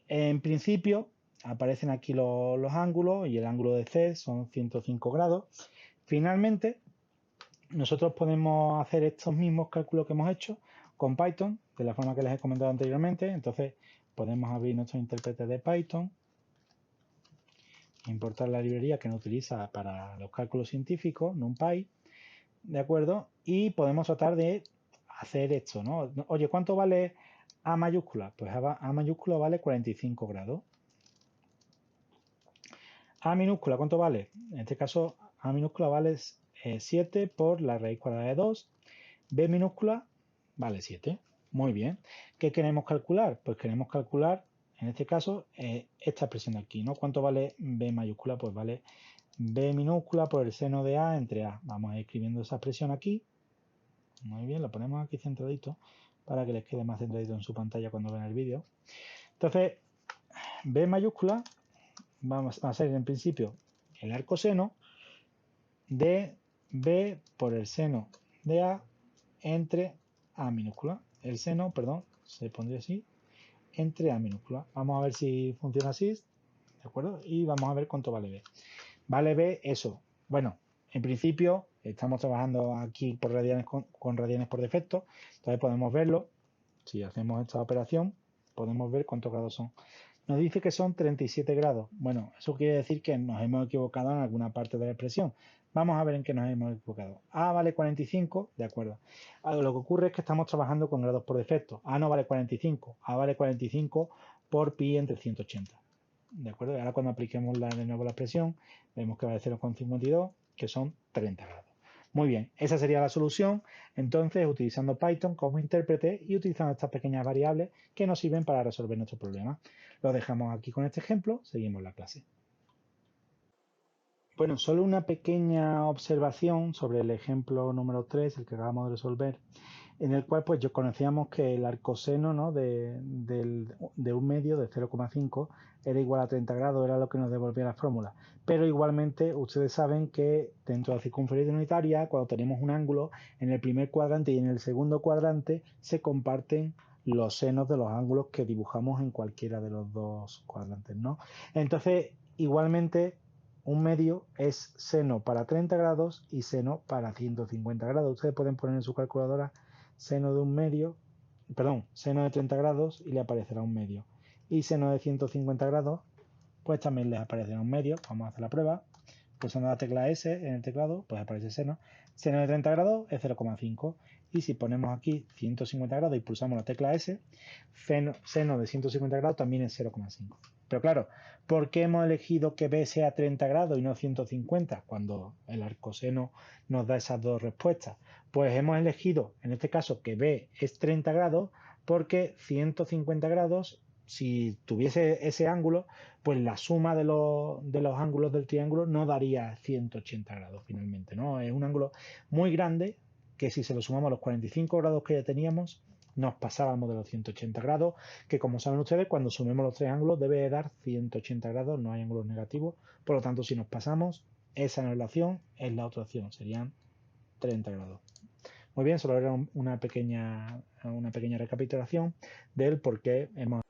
en principio aparecen aquí los ángulos y el ángulo de C son 105 grados. Finalmente, nosotros podemos hacer estos mismos cálculos que hemos hecho con Python, de la forma que les he comentado anteriormente. Entonces, podemos abrir nuestro intérprete de Python, importar la librería que nos utiliza para los cálculos científicos, NumPy, ¿de acuerdo? Y podemos tratar de hacer esto, ¿no? Oye, ¿cuánto vale A mayúscula? Pues A mayúscula vale 45 grados. A minúscula, ¿cuánto vale? En este caso, A minúscula vale 7 por la raíz cuadrada de 2. B minúscula vale 7. Muy bien. ¿Qué queremos calcular? Pues queremos calcular, en este caso, esta expresión de aquí, ¿no? ¿Cuánto vale B mayúscula? Pues vale B minúscula por el seno de A entre A. Vamos a ir escribiendo esa expresión aquí. Muy bien, lo ponemos aquí centradito para que les quede más centradito en su pantalla cuando vean el vídeo. Entonces, B mayúscula vamos a ser en principio el arcoseno de B por el seno de A entre A minúscula. El seno, perdón, se pondría así, entre A minúscula. Vamos a ver si funciona así, ¿de acuerdo? Y vamos a ver cuánto vale B. Vale B eso. Bueno, en principio estamos trabajando aquí por radianes con radianes por defecto, entonces podemos verlo. Si hacemos esta operación, podemos ver cuántos grados son. Nos dice que son 37 grados. Bueno, eso quiere decir que nos hemos equivocado en alguna parte de la expresión. Vamos a ver en qué nos hemos equivocado. A vale 45, de acuerdo. Lo que ocurre es que estamos trabajando con grados por defecto. A no vale 45, A vale 45 por pi entre 180. ¿De acuerdo? Y ahora cuando apliquemos de nuevo la expresión, vemos que vale 0,52, que son 30 grados. Muy bien, esa sería la solución. Entonces, utilizando Python como intérprete y utilizando estas pequeñas variables que nos sirven para resolver nuestro problema. Lo dejamos aquí con este ejemplo, seguimos la clase. Bueno, solo una pequeña observación sobre el ejemplo número 3, el que acabamos de resolver, en el cual pues yo conocíamos que el arcoseno, ¿no? de un medio de 0,5 era igual a 30 grados, era lo que nos devolvía la fórmula. Pero igualmente ustedes saben que dentro de la circunferencia unitaria, cuando tenemos un ángulo, en el primer cuadrante y en el segundo cuadrante se comparten los senos de los ángulos que dibujamos en cualquiera de los dos cuadrantes, ¿no? Entonces, igualmente, un medio es seno para 30 grados y seno para 150 grados. Ustedes pueden poner en su calculadora seno de un medio, perdón, seno de 30 grados y le aparecerá un medio. Y seno de 150 grados, pues también les aparecerá un medio. Vamos a hacer la prueba. Pulsando la tecla S en el teclado, pues aparece seno. Seno de 30 grados es 0,5. Y si ponemos aquí 150 grados y pulsamos la tecla S, seno de 150 grados también es 0,5. Pero claro, ¿por qué hemos elegido que B sea 30 grados y no 150 cuando el arcoseno nos da esas dos respuestas? Pues hemos elegido, en este caso, que B es 30 grados porque 150 grados, si tuviese ese ángulo, pues la suma de los ángulos del triángulo no daría 180 grados finalmente, ¿no? Es un ángulo muy grande que si se lo sumamos a los 45 grados que ya teníamos, nos pasábamos de los 180 grados, que como saben ustedes, cuando sumemos los tres ángulos debe de dar 180 grados, no hay ángulos negativos. Por lo tanto, si nos pasamos, esa no es la opción, es la otra opción, serían 30 grados. Muy bien, solo era una pequeña recapitulación del por qué hemos...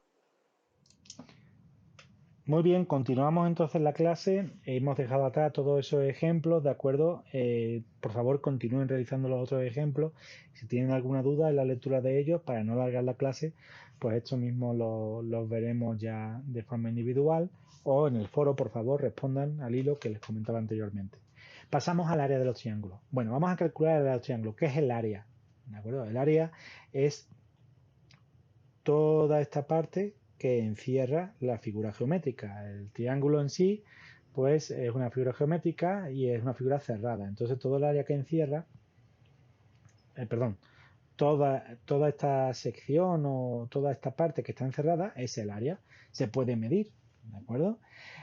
Muy bien, continuamos entonces la clase. Hemos dejado atrás todos esos ejemplos, ¿de acuerdo? Por favor, continúen realizando los otros ejemplos. Si tienen alguna duda en la lectura de ellos, para no alargar la clase, pues esto mismo los veremos ya de forma individual o en el foro, por favor, respondan al hilo que les comentaba anteriormente. Pasamos al área de los triángulos. Bueno, vamos a calcular el área de los triángulos. ¿Qué es el área? ¿De acuerdo? El área es toda esta parte que encierra la figura geométrica. El triángulo en sí, pues es una figura geométrica y es una figura cerrada. Entonces todo el área que encierra, toda esta sección o toda esta parte que está encerrada es el área. Se puede medir, ¿de acuerdo?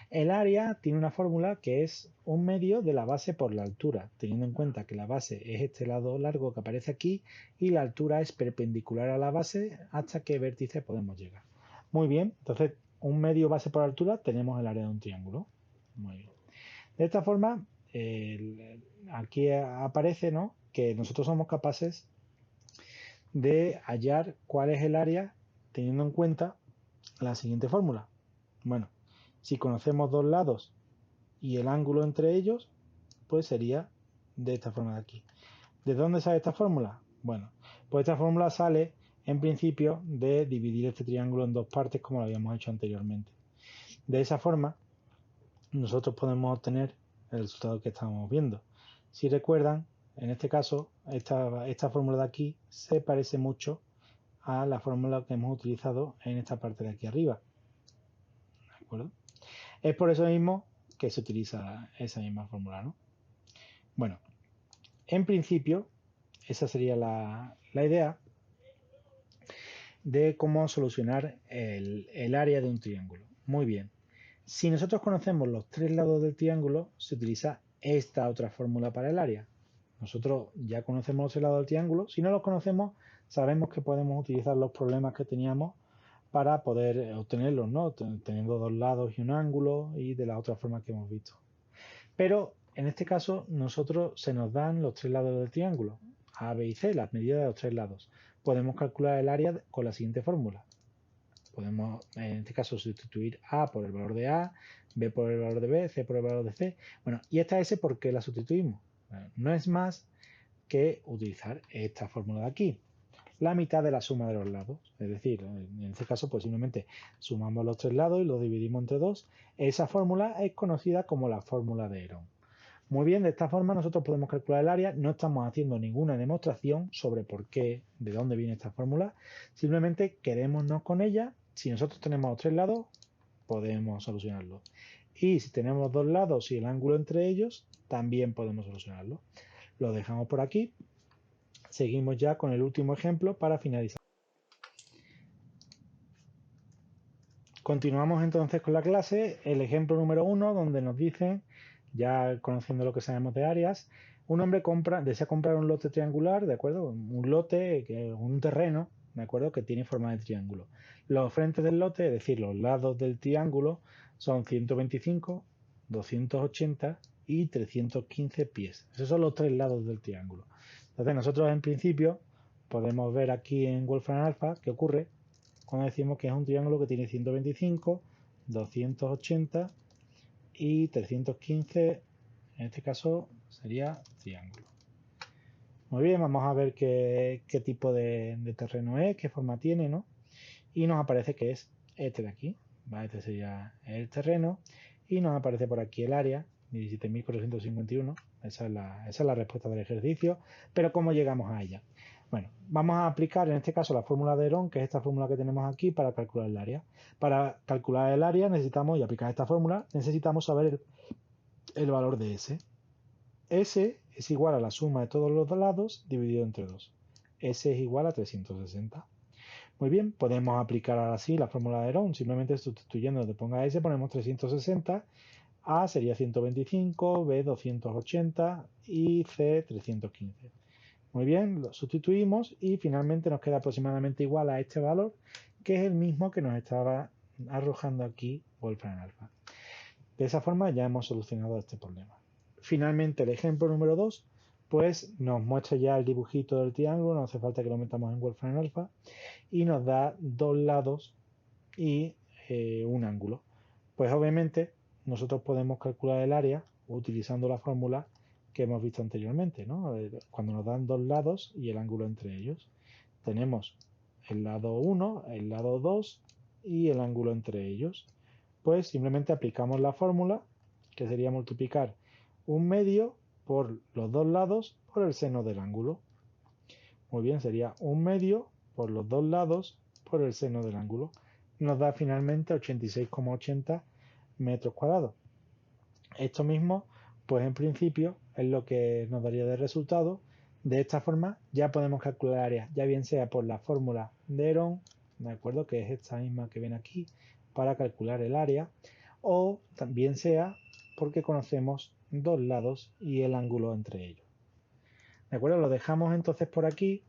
El área tiene una fórmula que es un medio de la base por la altura, teniendo en cuenta que la base es este lado largo que aparece aquí y la altura es perpendicular a la base hasta qué vértice podemos llegar. Muy bien, entonces un medio base por altura tenemos el área de un triángulo. Muy bien. De esta forma, aquí aparece, ¿no?, que nosotros somos capaces de hallar cuál es el área teniendo en cuenta la siguiente fórmula. Bueno, si conocemos dos lados y el ángulo entre ellos, pues sería de esta forma de aquí. ¿De dónde sale esta fórmula? Bueno, pues esta fórmula sale en principio de dividir este triángulo en dos partes como lo habíamos hecho anteriormente. De esa forma, nosotros podemos obtener el resultado que estamos viendo. Si recuerdan, en este caso, esta fórmula de aquí se parece mucho a la fórmula que hemos utilizado en esta parte de aquí arriba. ¿De acuerdo? Es por eso mismo que se utiliza esa misma fórmula, ¿no? Bueno, en principio, esa sería la idea de cómo solucionar el área de un triángulo. Muy bien. Si nosotros conocemos los tres lados del triángulo, se utiliza esta otra fórmula para el área. Nosotros ya conocemos los tres lados del triángulo. Si no los conocemos, sabemos que podemos utilizar los problemas que teníamos para poder obtenerlos, ¿no? Teniendo dos lados y un ángulo y de la otra forma que hemos visto. Pero en este caso, nosotros se nos dan los tres lados del triángulo, A, B y C, las medidas de los tres lados. Podemos calcular el área con la siguiente fórmula. Podemos, en este caso, sustituir A por el valor de A, B por el valor de B, C por el valor de C. Bueno, y esta S, ¿por qué la sustituimos? Bueno, no es más que utilizar esta fórmula de aquí. La mitad de la suma de los lados. Es decir, en este caso, pues simplemente sumamos los tres lados y los dividimos entre 2. Esa fórmula es conocida como la fórmula de Herón. Muy bien, de esta forma nosotros podemos calcular el área. No estamos haciendo ninguna demostración sobre por qué, de dónde viene esta fórmula. Simplemente quedémonos con ella. Si nosotros tenemos los tres lados, podemos solucionarlo. Y si tenemos dos lados y el ángulo entre ellos, también podemos solucionarlo. Lo dejamos por aquí. Seguimos ya con el último ejemplo para finalizar. Continuamos entonces con la clase. El ejemplo número 1, donde nos dicen, ya conociendo lo que sabemos de áreas, un hombre desea comprar un lote triangular, ¿de acuerdo? Un lote, un terreno, ¿de acuerdo?, que tiene forma de triángulo. Los frentes del lote, es decir, los lados del triángulo, son 125, 280 y 315 pies. Esos son los tres lados del triángulo. Entonces nosotros en principio podemos ver aquí en Wolfram Alpha qué ocurre cuando decimos que es un triángulo que tiene 125, 280 y 315, en este caso sería triángulo. Muy bien, vamos a ver qué tipo de terreno es, qué forma tiene, ¿no? Y nos aparece que es este de aquí, ¿vale? Este sería el terreno y nos aparece por aquí el área, 17.451. Esa es la respuesta del ejercicio, pero ¿cómo llegamos a ella? Bueno, vamos a aplicar en este caso la fórmula de Herón, que es esta fórmula que tenemos aquí para calcular el área. Para calcular el área necesitamos, y aplicar esta fórmula, necesitamos saber el valor de S. S es igual a la suma de todos los lados dividido entre 2. S es igual a 360. Muy bien, podemos aplicar ahora sí la fórmula de Herón, simplemente sustituyendo donde ponga S ponemos 360, A sería 125, B 280 y C 315. Muy bien, lo sustituimos y finalmente nos queda aproximadamente igual a este valor, que es el mismo que nos estaba arrojando aquí Wolfram Alpha. De esa forma ya hemos solucionado este problema. Finalmente, el ejemplo número 2, pues nos muestra ya el dibujito del triángulo, no hace falta que lo metamos en Wolfram Alpha, y nos da dos lados y un ángulo. Pues obviamente nosotros podemos calcular el área utilizando la fórmula que hemos visto anteriormente, ¿no? Cuando nos dan dos lados y el ángulo entre ellos. Tenemos el lado 1, el lado 2 y el ángulo entre ellos. Pues simplemente aplicamos la fórmula, que sería multiplicar un medio por los dos lados por el seno del ángulo. Muy bien, sería un medio por los dos lados por el seno del ángulo. Nos da finalmente 86,80 metros cuadrados. Esto mismo, pues en principio, es lo que nos daría de resultado. De esta forma ya podemos calcular áreas, ya bien sea por la fórmula de Herón, ¿de acuerdo? Que es esta misma que ven aquí, para calcular el área, o también sea porque conocemos dos lados y el ángulo entre ellos. ¿De acuerdo? Lo dejamos entonces por aquí.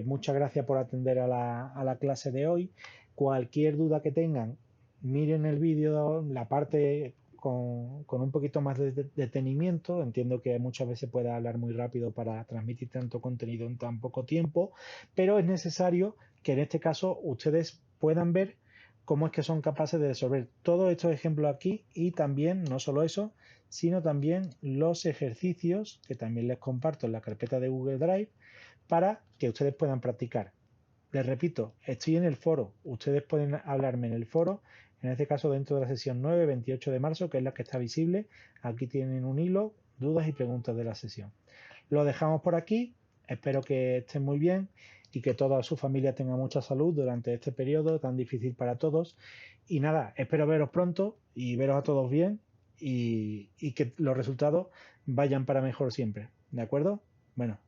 Muchas gracias por atender a la clase de hoy. Cualquier duda que tengan, miren el vídeo, la parte con un poquito más de detenimiento. Entiendo que muchas veces pueda hablar muy rápido para transmitir tanto contenido en tan poco tiempo, pero es necesario que en este caso ustedes puedan ver cómo es que son capaces de resolver todos estos ejemplos aquí y también, no solo eso, sino también los ejercicios que también les comparto en la carpeta de Google Drive para que ustedes puedan practicar. Les repito, estoy en el foro, ustedes pueden hablarme en el foro, en este caso dentro de la sesión 9, 28 de marzo, que es la que está visible. Aquí tienen un hilo, dudas y preguntas de la sesión. Lo dejamos por aquí, espero que estén muy bien y que toda su familia tenga mucha salud durante este periodo tan difícil para todos. Y nada, espero veros pronto y veros a todos bien y que los resultados vayan para mejor siempre. ¿De acuerdo? Bueno,